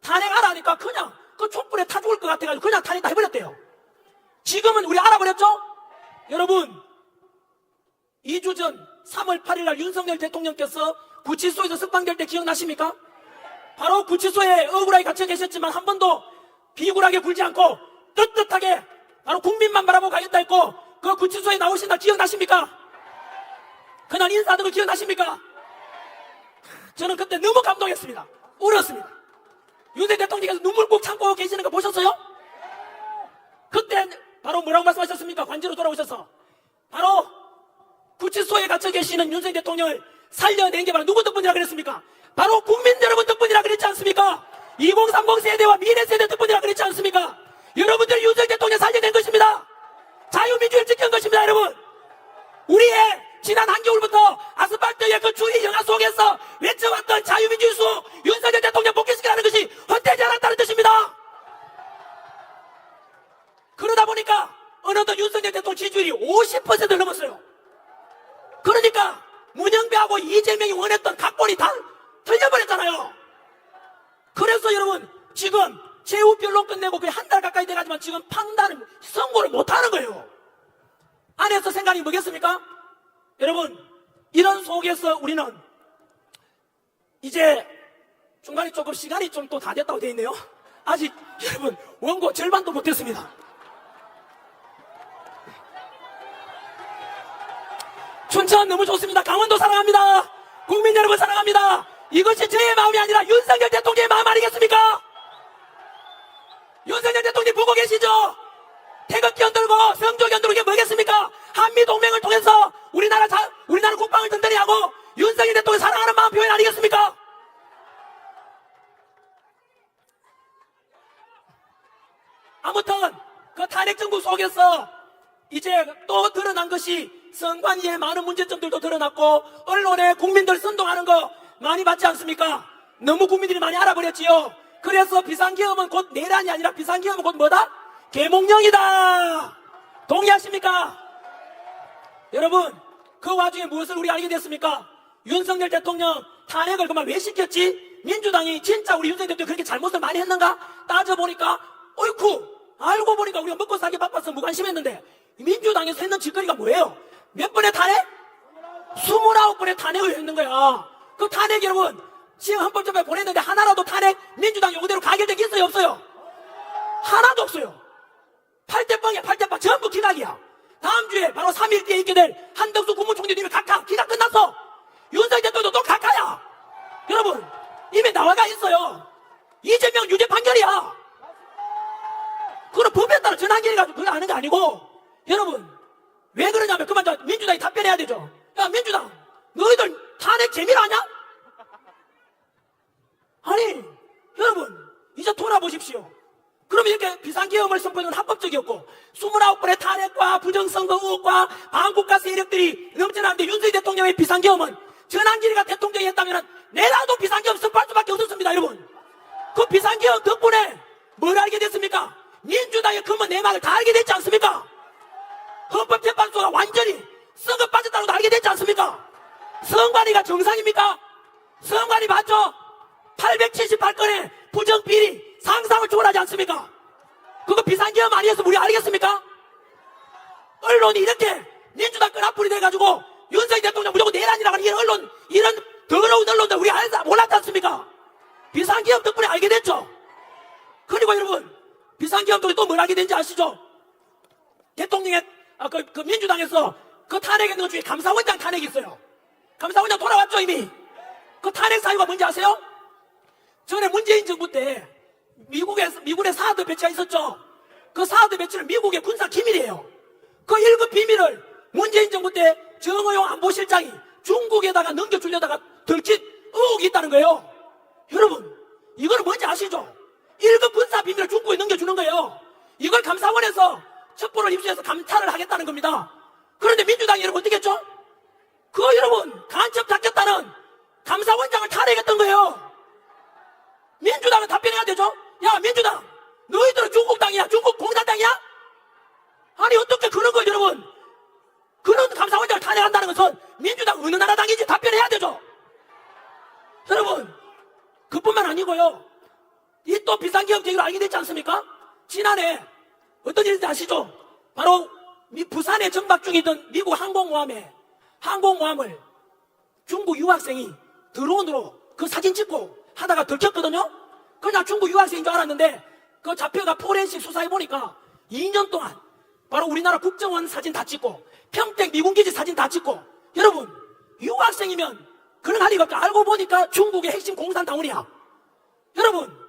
탄핵하라 하니까 그냥 그 촛불에 타 죽을 것 같아가지고 그냥 탄핵 다 해버렸대요. 지금은 우리 알아버렸죠? 여러분 2주 전 3월 8일 날 윤석열 대통령께서 구치소에서 석방될 때 기억나십니까? 바로 구치소에 억울하게 갇혀 계셨지만 한 번도 비굴하게 굴지 않고 떳떳하게 바로 국민만 바라보고 가겠다 했고 그 구치소에 나오신 날 기억나십니까? 그날 인사하던 거 기억나십니까? 저는 그때 너무 감동했습니다. 울었습니다. 윤석열 대통령께서 눈물 꼭 참고 계시는 거 보셨어요? 그때 바로 뭐라고 말씀하셨습니까? 관저로 돌아오셔서 바로 구치소에 갇혀 계시는 윤석열 대통령을 살려낸 게 바로 누구 덕분이라 그랬습니까? 바로 국민 여러분 덕분이라 그랬지 않습니까? 2030 세대와 미래 세대 덕분이라 그랬지 않습니까? 여러분들 윤석열 대통령 살려낸 것입니다. 자유민주를 지킨 것입니다. 여러분 우리의 지난 한겨울부터 아스팔트의 그 주의 영화 속에서 외쳐왔던 자유민주주의 수 윤석열 대통령 복귀시키라는 것이 헛되지 않았다는 뜻입니다. 그러다 보니까 어느덧 윤석열 대통령 지지율이 50%를 넘었어요. 그러니까 문영배하고 이재명이 원했던 각본이 다 틀려버렸잖아요. 그래서 여러분 지금 최후 변론 끝내고 거의 한 달 가까이 돼가지만 지금 판단을 선고를 못하는 거예요. 안에서 생각이 뭐겠습니까? 여러분 이런 속에서 우리는 이제 중간에 조금 시간이 좀 또 다 됐다고 되어 있네요. 아직 여러분 원고 절반도 못했습니다. 춘천 너무 좋습니다. 강원도 사랑합니다. 국민 여러분 사랑합니다. 이것이 저의 마음이 아니라 윤석열 대통령의 마음 아니겠습니까? 윤석열 대통령 보고 계시죠? 태극기 흔들고 성조기 흔들고 이게 뭐겠습니까? 한미동맹을 통해서 우리나라 국방을 든든히 하고 윤석열 대통령 사랑하는 마음 표현 아니겠습니까? 아무튼 그 탄핵 정부 속에서 이제 또 드러난 것이 선관위의 많은 문제점들도 드러났고 언론에 국민들 선동하는 거 많이 봤지 않습니까? 너무 국민들이 많이 알아버렸지요. 그래서 비상계엄은 곧 내란이 아니라 비상계엄은 곧 뭐다? 계몽령이다. 동의하십니까? 여러분 그 와중에 무엇을 우리 알게 됐습니까? 윤석열 대통령 탄핵을 그만 왜 시켰지? 민주당이 진짜 우리 윤석열 대통령 그렇게 잘못을 많이 했는가? 따져보니까 어이쿠 알고 보니까 우리가 먹고 살기 바빠서 무관심했는데 민주당에서 했는 짓거리가 뭐예요? 몇 번의 탄핵? 29번의 탄핵을 했는 거야. 그 탄핵 여러분 지금 헌법재판에 보냈는데 하나라도 탄핵 민주당 요구대로 가결된 게 있어요 없어요? 하나도 없어요. 8대0이야 8대8 전부 기각이야. 다음 주에 바로 3일 뒤에 있게 될 한덕수 국무총리님이 각하 기각 끝났어. 윤석열 대통령도 또 각하야. 여러분 이미 나와가 있어요. 이재명 유죄 판결이야. 그건 법에 따라 전환결이 가지고 그거 하는 게 아니고 여러분 왜 그러냐면 그만 민주당이 답변해야 되죠. 야 민주당 너희들 탄핵 재미로 하냐? 아니 여러분 이제 돌아보십시오. 그러면 이렇게 비상계엄을 선포하는 건 합법적이었고 29번의 탄핵과 부정선거 의혹과 반국가 세력들이 넘쳐나는데 윤석열 대통령의 비상계엄은 전환기리가 대통령이 했다면 내라도 비상계엄 선포할 수밖에 없었습니다. 여러분 그 비상계엄 덕분에 뭘 알게 됐습니까? 민주당의 근본 내막을 다 알게 됐지 않습니까? 헌법재판소가 완전히 썩어 빠졌다는 것도 알게 됐지 않습니까? 선관위가 정상입니까? 선관위 맞죠? 878건의 부정비리 상상을 초월하지 않습니까? 그거 비상계엄 아니어서 우리 알겠습니까? 언론이 이렇게 민주당 끈앞풀이 돼가지고 윤석열 대통령 무조건 내란이라고 하는 이런 언론 이런 더러운 언론들 우리 알지 몰랐지 않습니까? 비상계엄 덕분에 알게 됐죠. 그리고 여러분 비상계엄 덕분에 또 뭘 알게 된지 아시죠? 대통령의 그 민주당에서 그 탄핵했는 것 중에 감사원장 탄핵이 있어요. 감사원장 돌아왔죠 이미. 그 탄핵 사유가 뭔지 아세요? 전에 문재인 정부 때 미군의 사드 배치가 있었죠. 그 사드 배치는 미국의 군사 기밀이에요. 그 1급 비밀을 문재인 정부 때 정의용 안보실장이 중국에다가 넘겨주려다가 들킨 의혹이 있다는 거예요. 여러분 이거는 뭔지 아시죠? 1급 군사 비밀을 중국에 넘겨주는 거예요. 이걸 감사원에서 첩보를 입수해서 감찰을 하겠다는 겁니다. 그런데 민주당이 여러분 어떻게 했죠? 그거 여러분 간첩 잡겠다는 감사원장을 탄핵했던 거예요. 민주당은 답변해야 되죠? 야 민주당 너희들은 중국 당이야? 중국 공산당이야? 아니 어떻게 그런 걸 여러분 그런 감사원장을 탄핵한다는 것은 민주당 어느 나라 당인지 답변해야 되죠. 여러분 그뿐만 아니고요 이 또 비상계엄 제기로 알게 됐지 않습니까? 지난해 어떤 일인지 아시죠? 바로 부산에 정박 중이던 미국 항공모함을 중국 유학생이 드론으로 그 사진 찍고 하다가 들켰거든요. 그냥 중국 유학생인 줄 알았는데 그 잡혀가 포렌식 수사해보니까 2년 동안 바로 우리나라 국정원 사진 다 찍고 평택 미군기지 사진 다 찍고 여러분 유학생이면 그런 할 리가 없죠. 알고 보니까 중국의 핵심 공산당원이야. 여러분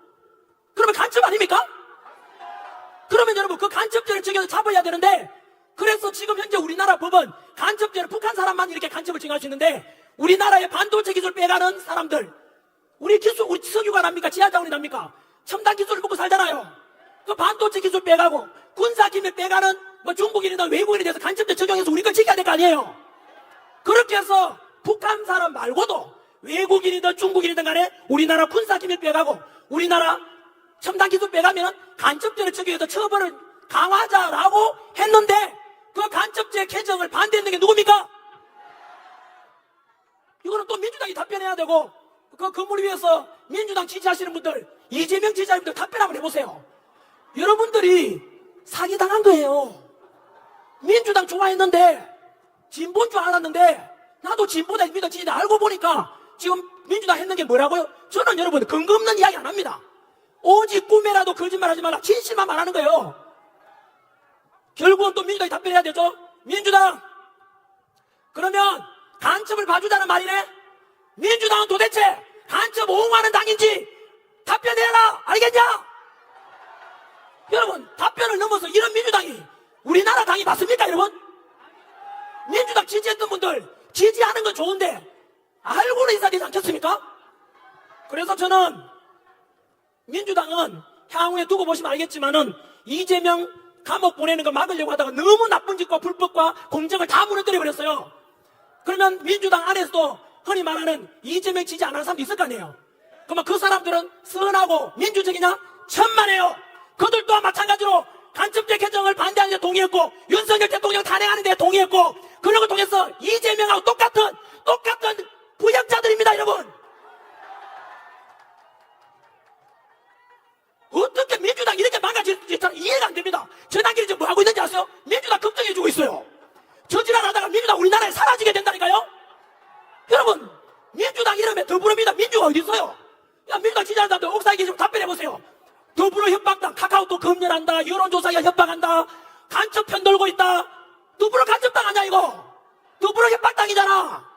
그러면 간첩 아닙니까? 그러면 여러분 그 간첩죄를 적용해서 잡아야 되는데 그래서 지금 현재 우리나라 법은 간첩죄는 북한 사람만 이렇게 간첩을 적용할 수 있는데 우리나라의 반도체 기술 빼가는 사람들 우리 석유가 납니까? 지하자원이 납니까? 첨단 기술을 먹고 살잖아요. 그 반도체 기술 빼가고 군사 기밀 빼가는 뭐 중국인이나 외국인에 대해서 간첩죄 적용해서 우리 걸 지켜야 될 거 아니에요. 그렇게 해서 북한 사람 말고도 외국인이든 중국인이든 간에 우리나라 군사기밀 빼가고 우리나라 첨단기술 빼가면 간첩죄를 적용해서 처벌을 강화하자라고 했는데 그 간첩죄 개정을 반대했는 게 누굽니까? 이거는 또 민주당이 답변해야 되고 그 건물 위에서 민주당 지지하시는 분들 이재명 지지하는 분들 답변 한번 해보세요. 여러분들이 사기당한 거예요. 민주당 좋아했는데 진보인 줄 알았는데 나도 진보다 민주당 지지다 알고 보니까 지금 민주당 했는 게 뭐라고요? 저는 여러분 근거 없는 이야기 안 합니다. 오직 꿈에라도 거짓말하지 말라 진실만 말하는 거예요. 결국은 또 민주당이 답변해야 되죠. 민주당 그러면 간첩을 봐주자는 말이네. 민주당은 도대체 간첩 옹호하는 당인지 답변해라. 알겠냐? 여러분 답변을 넘어서 이런 민주당이 우리나라 당이 맞습니까 여러분? 민주당 지지했던 분들 지지하는 건 좋은데 알고는 있어야 되지 않겠습니까? 그래서 저는 민주당은 향후에 두고 보시면 알겠지만은 이재명 감옥 보내는 거 막으려고 하다가 너무 나쁜 짓과 불법과 공정을 다 무너뜨려 버렸어요. 그러면 민주당 안에서도 흔히 말하는 이재명 지지 안 하는 사람도 있을 거 아니에요. 그러면 그 사람들은 선하고 민주적이냐? 천만에요. 그들 또한 마찬가지로 간첩죄 개정을 반대하는 데 동의했고 윤석열 대통령 탄핵하는 데 동의했고 그런 걸 통해서 이재명하고 똑같은 부역자들입니다 여러분. 어떻게 민주당이 이렇게 망가질지 이해가 안 됩니다. 전환길이 지금 뭐 하고 있는지 아세요? 민주당 걱정해주고 있어요. 저지랄하다가 민주당 우리나라에 사라지게 된다니까요. 여러분 민주당 이름에 더불어민주당 민주가 어디 있어요? 야, 민주당 지지하는 사람들 옥상에 계시면 답변해보세요. 더불어 협박당 카카오톡 검열한다 여론조사에 협박한다 간첩 편돌고 있다. 더불어 간첩당 아니야 이거. 더불어 협박당이잖아.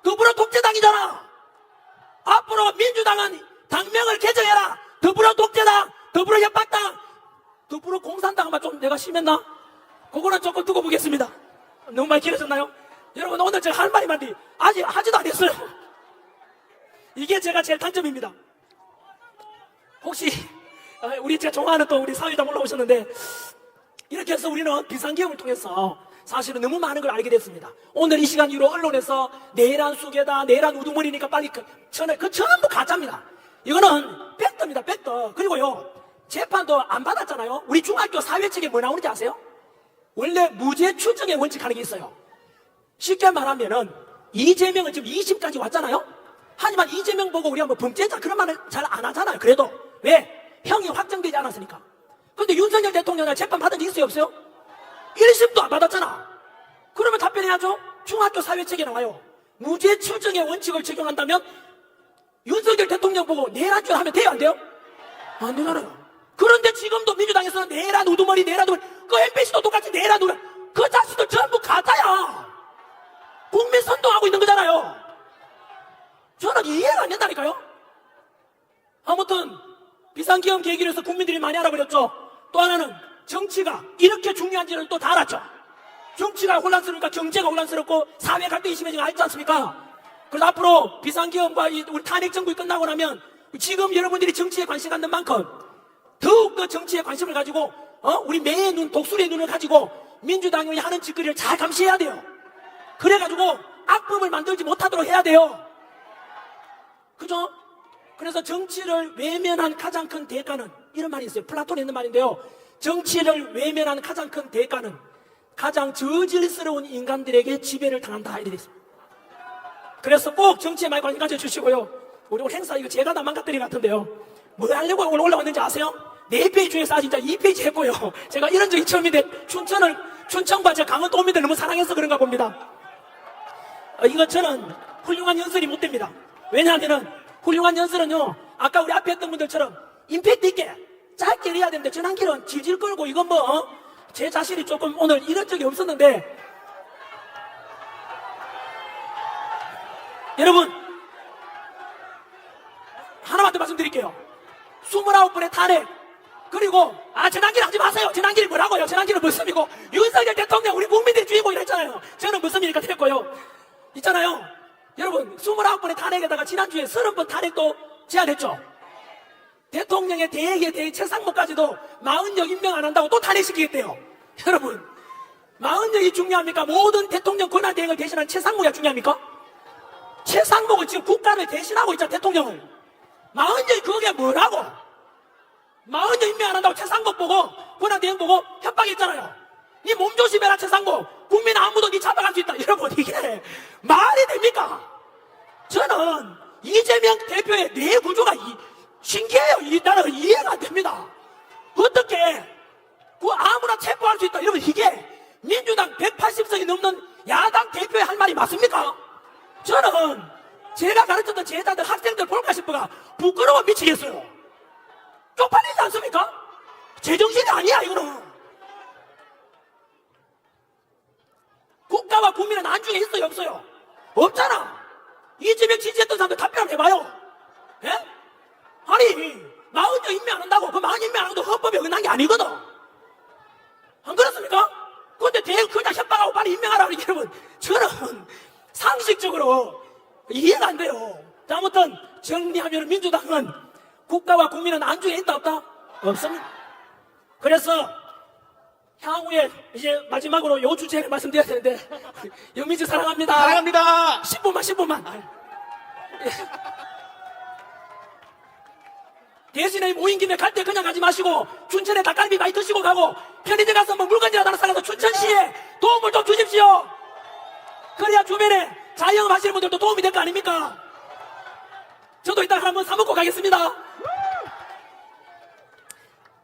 더불어 독재당이잖아. 앞으로 민주당은 당명을 개정해라. 더불어 독재당 더불어 협박당 더불어 공산당만 좀 내가 심했나? 그거는 조금 두고 보겠습니다. 너무 많이 길어졌나요? 여러분 오늘 제가 할 말이 많은데 아직 하지도 안 했어요. 이게 제가 제일 단점입니다. 혹시 우리 제가 좋아하는 또 우리 사회자 올라오셨는데 이렇게 해서 우리는 비상기업을 통해서 사실은 너무 많은 걸 알게 됐습니다. 오늘 이 시간 이후로 언론에서 내란 수계다 내란 우두머리니까 빨리 전부 가짜입니다. 이거는 팩트입니다. 팩트. 그리고요 재판도 안 받았잖아요. 우리 중학교 사회책에 뭐 나오는지 아세요? 원래 무죄 추정의 원칙 하는 게 있어요. 쉽게 말하면은 이재명은 지금 2심까지 왔잖아요. 하지만 이재명 보고 우리가 뭐 범죄자 그런 말을 잘 안 하잖아요. 그래도 왜? 형이 확정되지 않았으니까. 근데 윤석열 대통령은 재판 받은 적 있어요 없어요? 1심도 안 받았잖아. 그러면 답변해야죠. 중학교 사회책에 나와요. 무죄 추정의 원칙을 적용한다면 윤석열 대통령 보고 내란죄 하면 돼요 안 돼요? 안 되잖아요. 그런데 지금도 민주당에서는 내란 우두머리 그 MBC도 똑같이 내란 우두머리 그 자식들 전부 가짜야. 국민 선동하고 있는 거잖아요. 저는 이해가 안 된다니까요. 아무튼 비상기업 계기로 해서 국민들이 많이 알아버렸죠. 또 하나는 정치가 이렇게 중요한지를 또 다 알았죠. 정치가 혼란스러우니까 경제가 혼란스럽고 사회 갈등이 심해지고 알지 않습니까? 그래서 앞으로 비상기업과 우리 탄핵정국이 끝나고 나면 지금 여러분들이 정치에 관심 갖는 만큼 더욱 더 정치에 관심을 가지고 우리 매의 눈, 독수리의 눈을 가지고 민주당이 하는 짓거리를 잘 감시해야 돼요. 그래가지고 악범을 만들지 못하도록 해야 돼요. 그죠? 그래서 정치를 외면한 가장 큰 대가는 이런 말이 있어요. 플라톤이 있는 말인데요. 정치를 외면한 가장 큰 대가는 가장 저질스러운 인간들에게 지배를 당한다 이렇게 있습니다. 그래서 꼭 정치에 많이 관심 가져주시고요. 우리 오늘 행사 이거 제가 다 망가뜨린 것 같은데요. 뭐 하려고 오늘 올라왔는지 아세요? 4페이지 중에서 진짜 2페이지 했고요. 제가 이런 적이 처음인데 춘천과 제 강원도 도민들 너무 사랑해서 그런가 봅니다. 이거 저는 훌륭한 연설이 못 됩니다. 왜냐하면은 훌륭한 연설은요 아까 우리 앞에 했던 분들처럼 임팩트 있게 짧게 해야 되는데 전환길은 질질 끌고 이건 제 자신이 조금 오늘 이런 적이 없었는데 여러분 하나만 더 말씀드릴게요. 29번의 탄핵 그리고 전환길 하지 마세요. 전환길이 뭐라고요? 전환길은 무슨이고 윤석열 대통령 우리 국민들의 주인공이라 했잖아요. 저는 무슨 일이니까 됐고요. 있잖아요. 여러분 29번의 탄핵에다가 지난주에 30번 탄핵도 제안했죠. 대통령의 대액에 대해 최상목까지도 40역 임명 안 한다고 또 탄핵시키겠대요. 여러분 40역이 중요합니까? 모든 대통령 권한 대행을 대신하는 최상목이 중요합니까? 최상목은 지금 국가를 대신하고 있잖아, 대통령을. 마흔여이 그게 뭐라고? 마흔여 임명 안 한다고 최상목 보고 권한대행 보고 협박했잖아요. 네 몸 조심해라 최상목. 국민 아무도 네 잡아갈 수 있다. 여러분 이게 말이 됩니까? 저는 이재명 대표의 내 구조가 신기해요. 나는 이해가 안 됩니다. 어떻게 아무나 체포할 수 있다. 여러분 이게 민주당 180석이 넘는 야당 대표의 할 말이 맞습니까? 저는 제가 가르쳤던 제자들 학생들 볼까 싶어가 부끄러워 미치겠어요. 쪽팔리지 않습니까? 제정신이 아니야 이거는. 국가와 국민은 안중에 있어요 없어요? 없잖아. 이재명 지지했던 사람들 답변 한번 해봐요. 예? 아니 마흔여 임명 안 한다고 그 마흔 임명 안 한다고 헌법에 어긋난 게 아니거든. 안 그렇습니까? 그런데 대행 그냥 협박하고 빨리 임명하라고. 여러분 저는 상식적으로 이해가 안 돼요. 자, 아무튼 정리하면 민주당은 국가와 국민은 안중에 있다 없다? 없습니다. 그래서 향후에 이제 마지막으로 요 주제를 말씀드려야 되는데 영민지 사랑합니다. 사랑합니다. 10분만. 대신에 모인 김에 갈 때 그냥 가지 마시고 춘천에 닭갈비 많이 드시고 가고 편의점 가서 뭐 물건이라도 하나 사가서 춘천시에 도움을 좀 주십시오. 그래야 주변에 자영업 하시는 분들도 도움이 될 거 아닙니까? 저도 이따가 한번 사먹고 가겠습니다.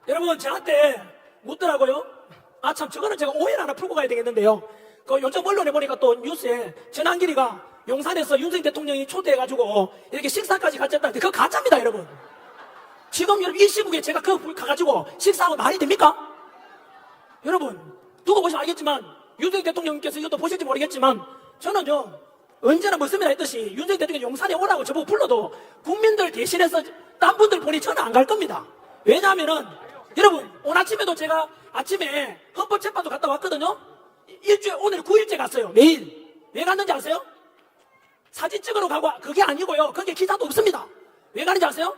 여러분 저한테 묻더라고요. 아 참 저거는 제가 오해를 하나 풀고 가야 되겠는데요. 그 요즘 언론에 보니까 또 뉴스에 전한길이가 용산에서 윤석열 대통령이 초대해가지고 이렇게 식사까지 같이 했다는데 그거 가짜입니다 여러분. 지금 여러분 이 시국에 제가 그거 가가지고 식사하고 말이 됩니까? 여러분 두고 보시면 알겠지만 윤석열 대통령님께서 이것도 보실지 모르겠지만 저는요 언제나 뭐습니다 했듯이 윤석열 대통령이 용산에 오라고 저보고 불러도 국민들 대신해서 딴 분들 보니 저는 안 갈 겁니다. 왜냐하면은 여러분 오늘 아침에도 제가 아침에 헌법재판소 갔다 왔거든요. 일주일 오늘 9일째 갔어요. 매일. 왜 갔는지 아세요? 사진 찍으러 가고 그게 아니고요. 거기에 기사도 없습니다. 왜 가는지 아세요?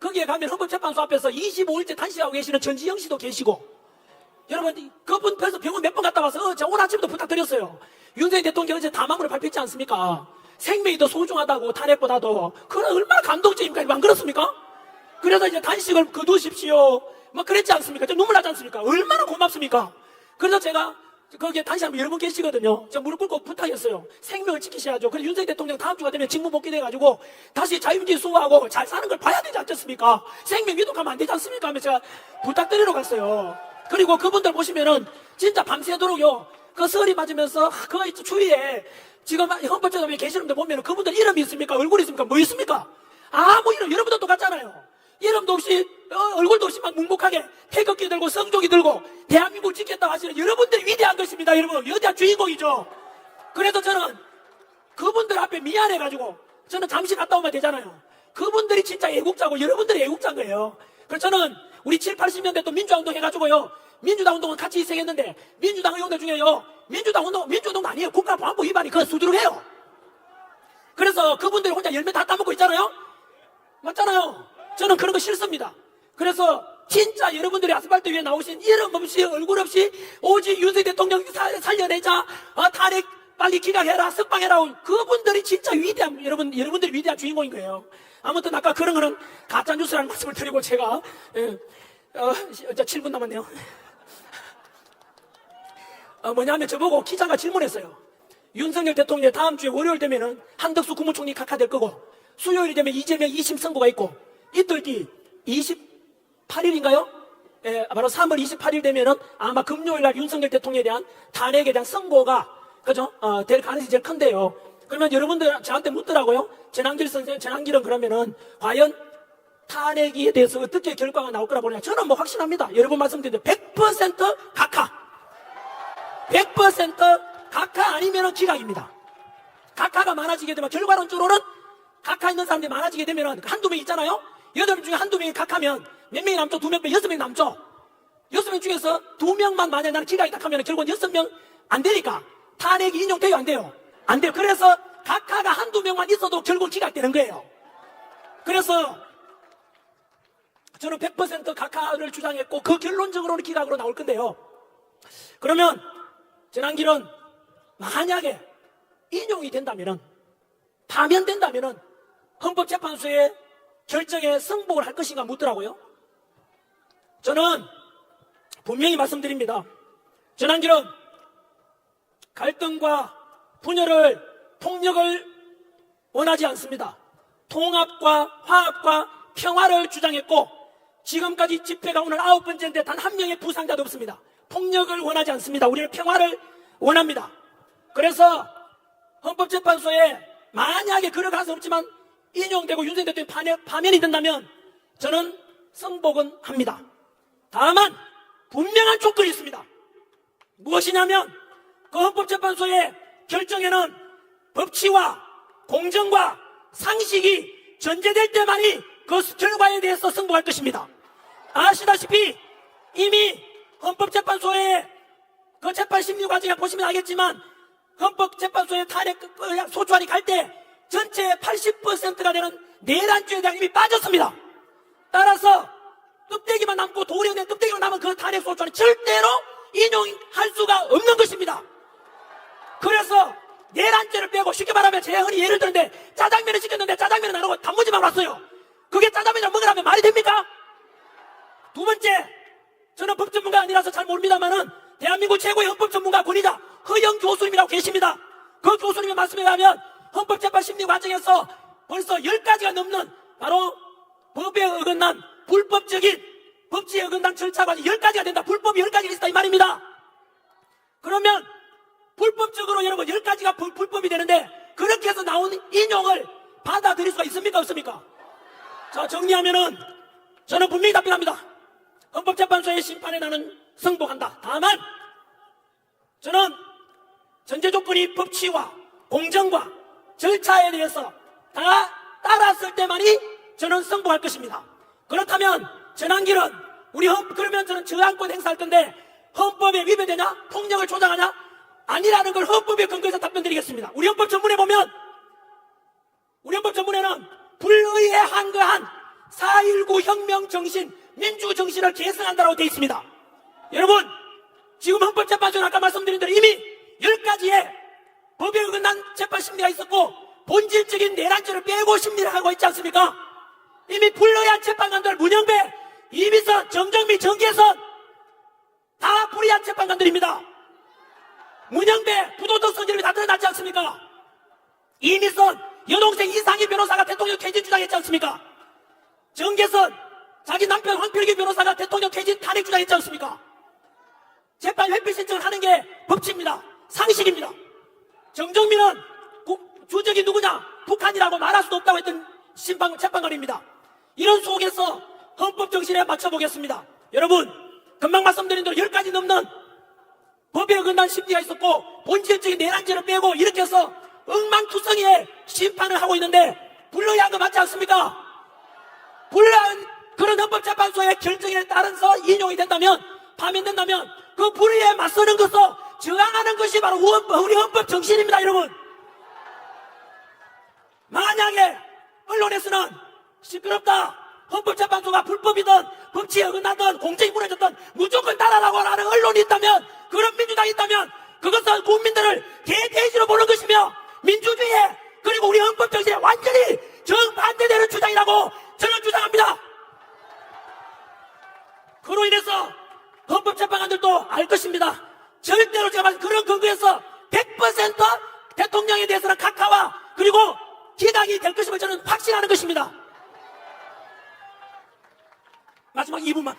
거기에 가면 헌법재판소 앞에서 25일째 단식하고 계시는 전지영 씨도 계시고 여러분 그분 벌써 병원 몇 번 갔다 와서 제가 오늘 아침에도 부탁드렸어요. 윤석열 대통령 어제 담화문을 발표했지 않습니까? 생명이 더 소중하다고 탄핵보다도. 그건 얼마나 감동적입니까? 안 그렇습니까? 그래서 이제 단식을 거두십시오 뭐 그랬지 않습니까? 좀 눈물 나지 않습니까? 얼마나 고맙습니까? 그래서 제가 거기에 단식하면 여러 분 계시거든요. 제가 무릎 꿇고 부탁했어요. 생명을 지키셔야죠. 그래서 윤석열 대통령 다음 주가 되면 직무 복귀돼가지고 다시 자유민주주의 수호하고 잘 사는 걸 봐야 되지 않겠습니까? 생명 위독하면 안 되지 않습니까? 하면서 제가 부탁드리러 갔어요. 그리고 그분들 보시면은 진짜 밤새도록요 그 설이 맞으면서 그 추위에 지금 헌법재판소에 계시는 분들 보면은 그분들 이름이 있습니까? 얼굴이 있습니까? 뭐 있습니까? 아무 이름 여러분도 똑같잖아요. 이름도 없이 얼굴도 없이 막 묵묵하게 태극기 들고 성조기 들고 대한민국을 지켰다고 하시는 여러분들이 위대한 것입니다. 여러분 위대한 주인공이죠. 그래서 저는 그분들 앞에 미안해가지고 저는 잠시 갔다 오면 되잖아요. 그분들이 진짜 애국자고 여러분들이 애국자인 거예요. 그래서 저는 우리 7, 80년대 또 민주화운동 해가지고요 민주당 운동은 같이 희생했는데 민주당 의원들 중에요 민주운동 아니에요. 국가보안법 위반이 그건 수두룩해요. 그래서 그분들이 혼자 열매 다 따먹고 있잖아요. 맞잖아요. 저는 그런 거 싫습니다. 그래서 진짜 여러분들이 아스팔트 위에 나오신 이름 없이 얼굴 없이 오직 윤석열 대통령 살려내자 탄핵 빨리 기각해라 석방해라 그분들이 진짜 위대한 여러분들이 위대한 주인공인 거예요. 아무튼 아까 그런 거는 가짜뉴스라는 말씀을 드리고 제가 7분 남았네요. 뭐냐면 저보고 기자가 질문했어요. 윤석열 대통령 다음 주에 월요일 되면은 한덕수 국무총리 각하될 거고 수요일 되면 이재명 2심 선고가 있고 이틀 뒤 28일인가요? 바로 3월 28일 되면은 아마 금요일 날 윤석열 대통령에 대한 탄핵에 대한 선고가 그죠? 될 가능성이 제일 큰데요. 그러면 여러분들 저한테 묻더라고요. 전한길 선생, 전한길은 그러면은 과연 탄핵에 대해서 어떻게 결과가 나올 거라 보냐? 저는 뭐 확신합니다. 여러 번 말씀드렸는데 100% 각하. 100% 각하 아니면은 기각입니다. 각하가 많아지게 되면 결과론적으로는 각하 있는 사람들이 많아지게 되면은 한두 명 있잖아요. 8명 중에 한두 명이 각하면 몇 명이 남죠? 2명 빼 6명 남죠? 6명 중에서 2명만 만약에 나는 기각이 딱 하면 결국은 6명 안 되니까 탄핵이 인용돼요? 안 돼요? 안 돼요. 그래서 각하가 한두 명만 있어도 결국 기각되는 거예요. 그래서 저는 100% 각하를 주장했고 그 결론적으로는 기각으로 나올 건데요. 그러면 전한길은 만약에 인용이 된다면은 파면된다면은 헌법재판소의 결정에 승복을 할 것인가 묻더라고요. 저는 분명히 말씀드립니다. 전한길은 갈등과 분열을, 폭력을 원하지 않습니다. 통합과 화합과 평화를 주장했고, 지금까지 집회가 오늘 9번째인데 단 한 명의 부상자도 없습니다. 폭력을 원하지 않습니다. 우리는 평화를 원합니다. 그래서 헌법재판소에 만약에 걸어갈 수 없지만 인용되고 윤석열 대통령이 파면이 된다면 저는 승복은 합니다. 다만 분명한 조건이 있습니다. 무엇이냐면 그 헌법재판소의 결정에는 법치와 공정과 상식이 전제될 때만이 그 결과에 대해서 승복할 것입니다. 아시다시피 이미 헌법재판소의 그 재판 심리 과정에 보시면 알겠지만 헌법재판소의 탄핵 소추안이 갈 때 전체의 80%가 되는 내란죄에 대한 이미 빠졌습니다. 따라서 껍데기만 남고 도리어 된 껍데기만 남은 그 탄핵 소추안이 절대로 인용할 수가 없는 것입니다. 그래서 내란죄를 빼고 쉽게 말하면 제가 흔히 예를 들는데 짜장면을 시켰는데 짜장면을 안 하고 단무지만 왔어요. 그게 짜장면을 먹으라면 말이 됩니까? 두 번째, 저는 법 전문가 아니라서 잘 모릅니다만은 대한민국 최고의 헌법 전문가 권위자 허영 교수님이라고 계십니다. 그 교수님의 말씀에 의하면 헌법재판 심리 과정에서 벌써 10가지가 넘는 바로 법에 어긋난 불법적인 법치에 어긋난 절차가 10가지가 된다. 불법이 10가지가 있다 이 말입니다. 그러면 불법적으로 여러분 10가지가 불법이 되는데 그렇게 해서 나온 인용을 받아들일 수가 있습니까 없습니까? 자, 정리하면은 저는 분명히 답변합니다. 헌법재판소의 심판에 나는 승복한다. 다만 저는 전제 조건이 법치와 공정과 절차에 대해서 다 따랐을 때만이 저는 승복할 것입니다. 그렇다면 전한길은 그러면 저는 저항권 행사할 건데 헌법에 위배되냐? 폭력을 조장하냐? 아니라는 걸 헌법에 근거해서 답변드리겠습니다. 우리 헌법 전문에 보면 우리 헌법 전문에는 불의에 한거한 4.19 혁명 정신, 민주 정신을 계승한다고 되어 있습니다. 여러분, 지금 헌법재판소는 아까 말씀드린 대로 이미 10가지의 법에 어긋난 재판 심리가 있었고 본질적인 내란죄를 빼고 심리를 하고 있지 않습니까? 이미 불의한 재판관들 문영배, 이미선, 정정미, 정계선 다 불의한 재판관들입니다. 문영배 부도덕 성질이 다 드러났지 않습니까? 이미선 여동생 이상희 변호사가 대통령 퇴진 주장했지 않습니까? 정계선 자기 남편 황필기 변호사가 대통령 퇴진 탄핵 주장했지 않습니까? 재판 회피 신청을 하는 게 법치입니다. 상식입니다. 정정민은 주적이 누구냐? 북한이라고 말할 수도 없다고 했던 재판관입니다. 이런 속에서 헌법 정신에 맞춰보겠습니다. 여러분, 금방 말씀드린 대로 10가지 넘는 법에 어긋난 심리가 있었고 본질적인 내란죄를 빼고 이렇게 해서 엉망투성이의 심판을 하고 있는데 불의한 거 맞지 않습니까? 불의한 그런 헌법재판소의 결정에 따라서 인용이 된다면, 파면된다면 그 불의에 맞서는 것을 저항하는 것이 바로 우리 헌법 정신입니다. 여러분, 만약에 언론에서는 시끄럽다, 헌법재판소가 불법이든 법치에 어긋나든 공정이 무너졌든 무조건 따라라고 하는 언론이 있다면, 그런 민주당이 있다면 그것은 국민들을 개돼지로 보는 것이며 민주주의에 그리고 우리 헌법 정신에 완전히 정반대되는 주장이라고 저는 주장합니다. 그로 인해서 헌법재판관들도 알 것입니다. 절대로 제가 말씀 그런 근거에서 100% 대통령에 대해서는 각하와 그리고 기각이 될 것임을 저는 확신하는 것입니다. 마지막 2분만.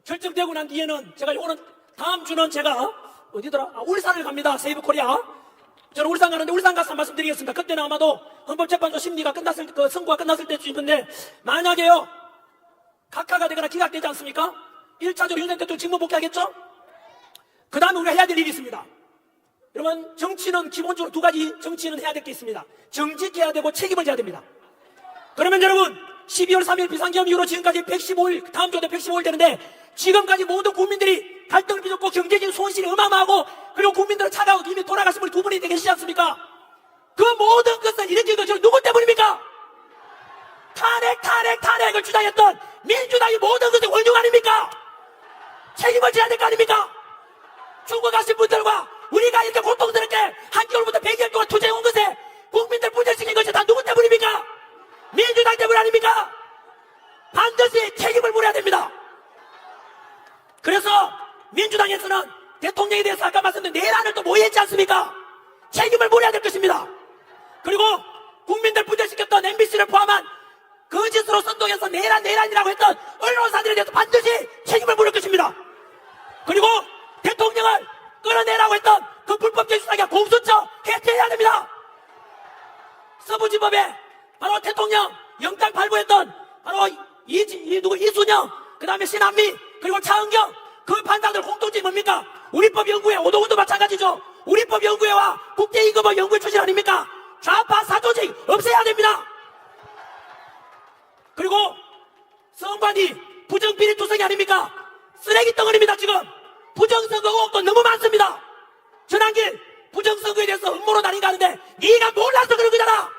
결정되고 난 뒤에는 제가 오늘 다음 주는 제가 어디더라? 울산을 갑니다. 세이브코리아. 저는 울산 가는데 울산 가서 말씀드리겠습니다. 그때는 아마도 헌법재판소 심리가 끝났을 때, 그 선고가 끝났을 때쯤인데 만약에요 각하가 되거나 기각되지 않습니까? 1차적으로 윤석열 대통령 직무 복귀하겠죠? 그 다음에 우리가 해야 될 일이 있습니다. 여러분, 정치는 기본적으로 2가지 정치는 해야 될 게 있습니다. 정직해야 되고 책임을 져야 됩니다. 그러면 여러분, 12월 3일 비상계엄 이후로 지금까지 115일, 다음 주에 115일 되는데 지금까지 모든 국민들이 갈등을 빚었고 경제적인 손실이 어마어마하고 그리고 국민들은 차가워 이미 돌아가신 분이 2분이 계시지 않습니까? 그 모든 것을 일으킨 것은 누구 때문입니까? 탄핵을 주장했던 민주당이 모든 것의 원흉 아닙니까? 책임을 져야 될 거 아닙니까? 죽어가신 분들과 우리가 이렇게 고통스럽게 한겨울부터 100일 동안 투쟁 아닙니까? 책임을 물어야 될 것입니다. 그리고 국민들 분열시켰던 MBC를 포함한 거짓으로 선동해서 내란이라고 했던 언론사들에 대해서 반드시 책임을 물을 것입니다. 그리고 대통령을 끌어내라고 했던 그 불법적 수사기관 공수처 해체해야 됩니다. 서부지법에 바로 대통령 영장 발부했던 바로 이순영, 그 다음에 신한미, 그리고 차은경, 그 판사들 공통점이 뭡니까? 우리법연구회, 오동훈도 마찬가지죠. 우리법연구회와 국제임금법 연구회 출신 아닙니까? 좌파 사조직 없애야 됩니다. 그리고 선관위 부정비리 투성이 아닙니까? 쓰레기 덩어리입니다. 지금 부정선거 의혹도 너무 많습니다. 전환길 부정선거에 대해서 음모로 날인가 하는데 네가 몰라서 그런 거잖아.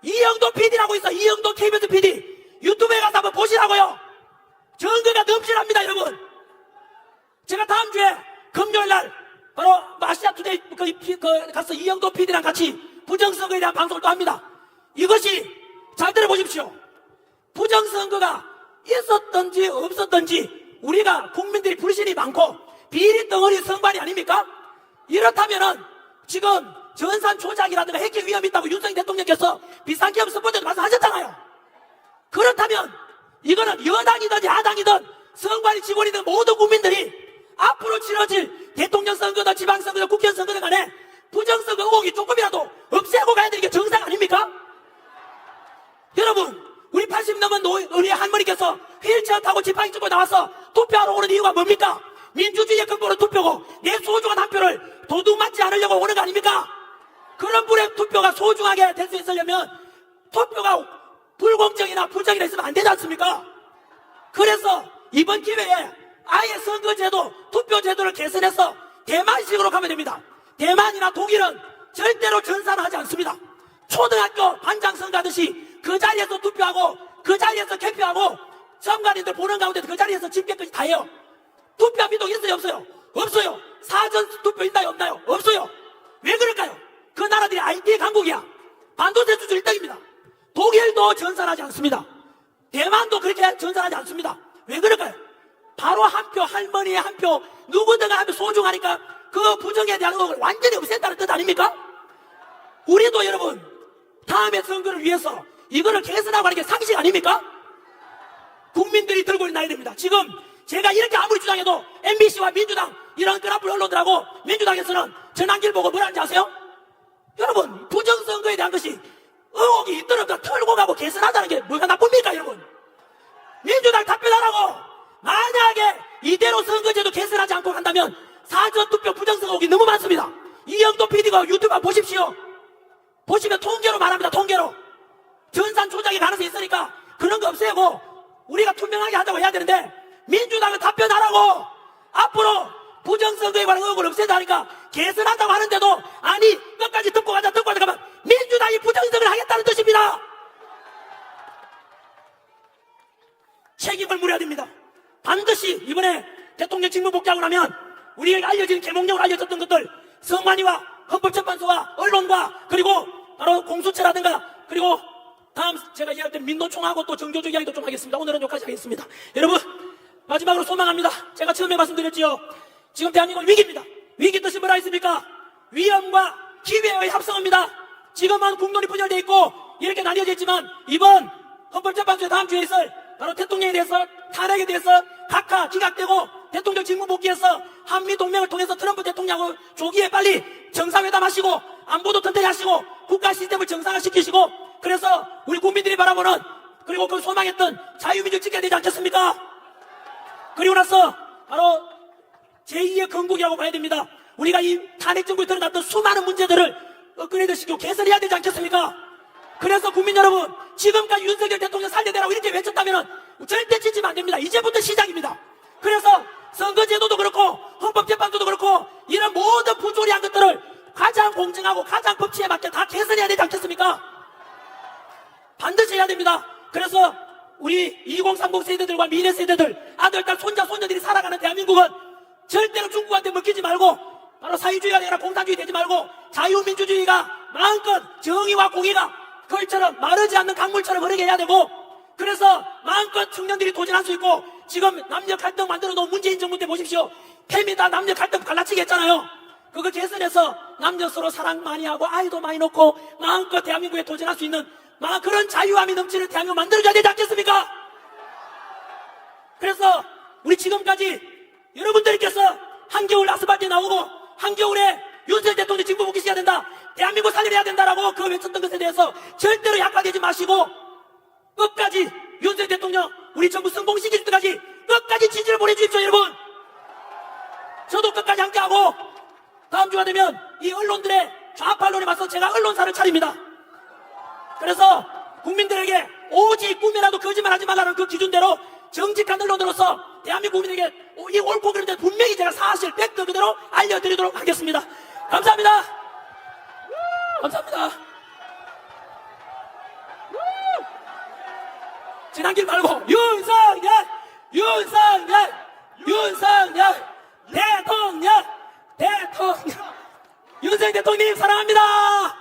이영도 PD라고 있어. 이영도 KBS PD 유튜브에 가서 한번 보시라고요. 증거가 넘실합니다. 여러분, 제가 다음 주에 금요일날 바로 아시아투데이 가서 이영도 PD랑 같이 부정선거에 대한 방송을 또 합니다. 이것이 잘 들어보십시오. 부정선거가 있었던지 없었던지 우리가 국민들이 불신이 많고 비리 덩어리 선관위 아닙니까? 이렇다면은 지금 전산 조작이라든가 해킹 위험이 있다고 윤석열 대통령께서 비상기업 스포츠도 말씀하셨잖아요. 그렇다면 이거는 여당이든 야당이든 선관위 직원이든 모든 국민들이 앞으로 치러질 대통령 선거든 지방선거든 국회의원 선거든 간에 부정선거 의혹이 조금이라도 없애고 가야 되는 게 정상 아닙니까? 여러분, 우리 80 넘은 우리 할머니께서 휠체어 타고 지팡이 짚고 나와서 투표하러 오는 이유가 뭡니까? 민주주의의 근본은 투표고 내 소중한 한 표를 도둑맞지 않으려고 오는 거 아닙니까? 그런 분의 투표가 소중하게 될 수 있으려면 투표가 불공정이나 부정이나 있으면 안 되지 않습니까? 그래서 이번 기회에 아예 선거제도, 투표제도를 개선해서 대만식으로 가면 됩니다. 대만이나 독일은 절대로 전산을 하지 않습니다. 초등학교 반장 선거 하듯이 그 자리에서 투표하고 그 자리에서 개표하고 선관위들 보는 가운데 그 자리에서 집계까지 다 해요. 투표 비동 있어요 없어요? 없어요. 사전 투표 있나요 없나요? 없어요. 왜 그럴까요? 그 나라들이 IT 강국이야. 반도체 수출 1등입니다. 독일도 전산하지 않습니다. 대만도 그렇게 전산하지 않습니다. 왜 그럴까요? 바로 한 표, 할머니의 한 표, 누구든가 하면 소중하니까 그 부정에 대한 의혹을 완전히 없앤다는 뜻 아닙니까? 우리도 여러분 다음의 선거를 위해서 이거를 개선하고 하는 게 상식 아닙니까? 국민들이 들고 있는 나야 됩니다. 지금 제가 이렇게 아무리 주장해도 MBC와 민주당 이런 끄라플 언론들하고 민주당에서는 전환길 보고 뭐라는지 아세요? 여러분, 부정선거에 대한 것이 의혹이 있더라도 털고 가고 개선하자는 게 뭐가 나쁩니까 여러분? 민주당 답변하라고. 만약에 이대로 선거제도 개선하지 않고 간다면 사전투표 부정선거 의혹이 너무 많습니다. 이영도 PD가 유튜브 한번 보십시오. 보시면 통계로 말합니다. 통계로 전산 조작의 가능성이 있으니까 그런 거 없애고 우리가 투명하게 하자고 해야 되는데 민주당은 답변하라고. 앞으로 부정선거에 관한 의혹을 없애자 하니까 개선한다고 하는데도 아니 끝까지 듣고 가자 가면 민주당이 부정선거를 하겠다는 뜻입니다. 책임을 물어야 됩니다. 반드시 이번에 대통령 직무 복귀하고 나면 우리에게 알려진 계몽령으로 알려졌던 것들 선관위와 헌법재판소와 언론과 그리고 바로 공수처라든가 그리고 다음 제가 이야기할 때 민노총하고 또 정교조 이야기도 좀 하겠습니다. 오늘은 여기까지 하겠습니다. 여러분 마지막으로 소망합니다. 제가 처음에 말씀드렸지요. 지금 대한민국은 위기입니다. 위기 뜻이 뭐라 했습니까? 위험과 기회의 합성입니다. 지금은 국론이 분열되어 있고 이렇게 나뉘어져 있지만 이번 헌법재판소에 다음 주에 있을 바로 대통령에 대해서 탄핵에 대해서 각하 기각되고 대통령 직무 복귀해서 한미동맹을 통해서 트럼프 대통령하고 조기에 빨리 정상회담 하시고 안보도 튼튼히 하시고 국가 시스템을 정상화시키시고 그래서 우리 국민들이 바라보는 그리고 그 소망했던 자유민주 지켜야 되지 않겠습니까? 그리고 나서 바로 제2의 건국이라고 봐야 됩니다. 우리가 이 탄핵 정부에 들어갔던 수많은 문제들을 업그레이드시키고 개선해야 되지 않겠습니까? 그래서 국민 여러분 지금까지 윤석열 대통령 살려내라고 이렇게 외쳤다면 절대 지치면 안 됩니다. 이제부터 시작입니다. 그래서 선거제도도 그렇고 헌법재판소도 그렇고 이런 모든 부조리한 것들을 가장 공정하고 가장 법치에 맞게 다 개선해야 되지 않겠습니까? 반드시 해야 됩니다. 그래서 우리 2030 세대들과 미래 세대들 아들, 딸, 손자, 손녀들이 살아가는 대한민국은 절대로 중국한테 먹히지 말고 바로 사회주의가 아니라 공산주의 되지 말고 자유민주주의가 마음껏 정의와 공의가 걸처럼 마르지 않는 강물처럼 흐르게 해야 되고 그래서 마음껏 청년들이 도전할 수 있고 지금 남녀 갈등 만들어 놓은 문재인 정부 때 보십시오. 페미다 남녀 갈등 갈라치게 했잖아요. 그거 개선해서 남녀 서로 사랑 많이 하고 아이도 많이 놓고 마음껏 대한민국에 도전할 수 있는 그런 자유함이 넘치는 대한민국 만들어줘야 되지 않겠습니까? 그래서 우리 지금까지 여러분들께서 한겨울 아스팔트에 나오고 한겨울에 윤석열 대통령 직무 복귀시켜야 된다, 대한민국 살려야 된다라고 그 외쳤던 것에 대해서 절대로 약화되지 마시고 끝까지 윤석열 대통령 우리 정부 성공시킬 때까지 끝까지 지지를 보내주십시오. 여러분, 저도 끝까지 함께하고 다음 주가 되면 이 언론들의 좌파론에 맞서 제가 언론사를 차립니다. 그래서 국민들에게 오직 꿈이라도 거짓말하지 말라는 그 기준대로 정직한 언론으로서 대한민국 국민에게 이 옳고 그른데 분명히 제가 사실 팩트 그대로 알려드리도록 하겠습니다. 감사합니다. 감사합니다. 지난 길 말고 윤석열 대통령 윤석열 대통령 사랑합니다.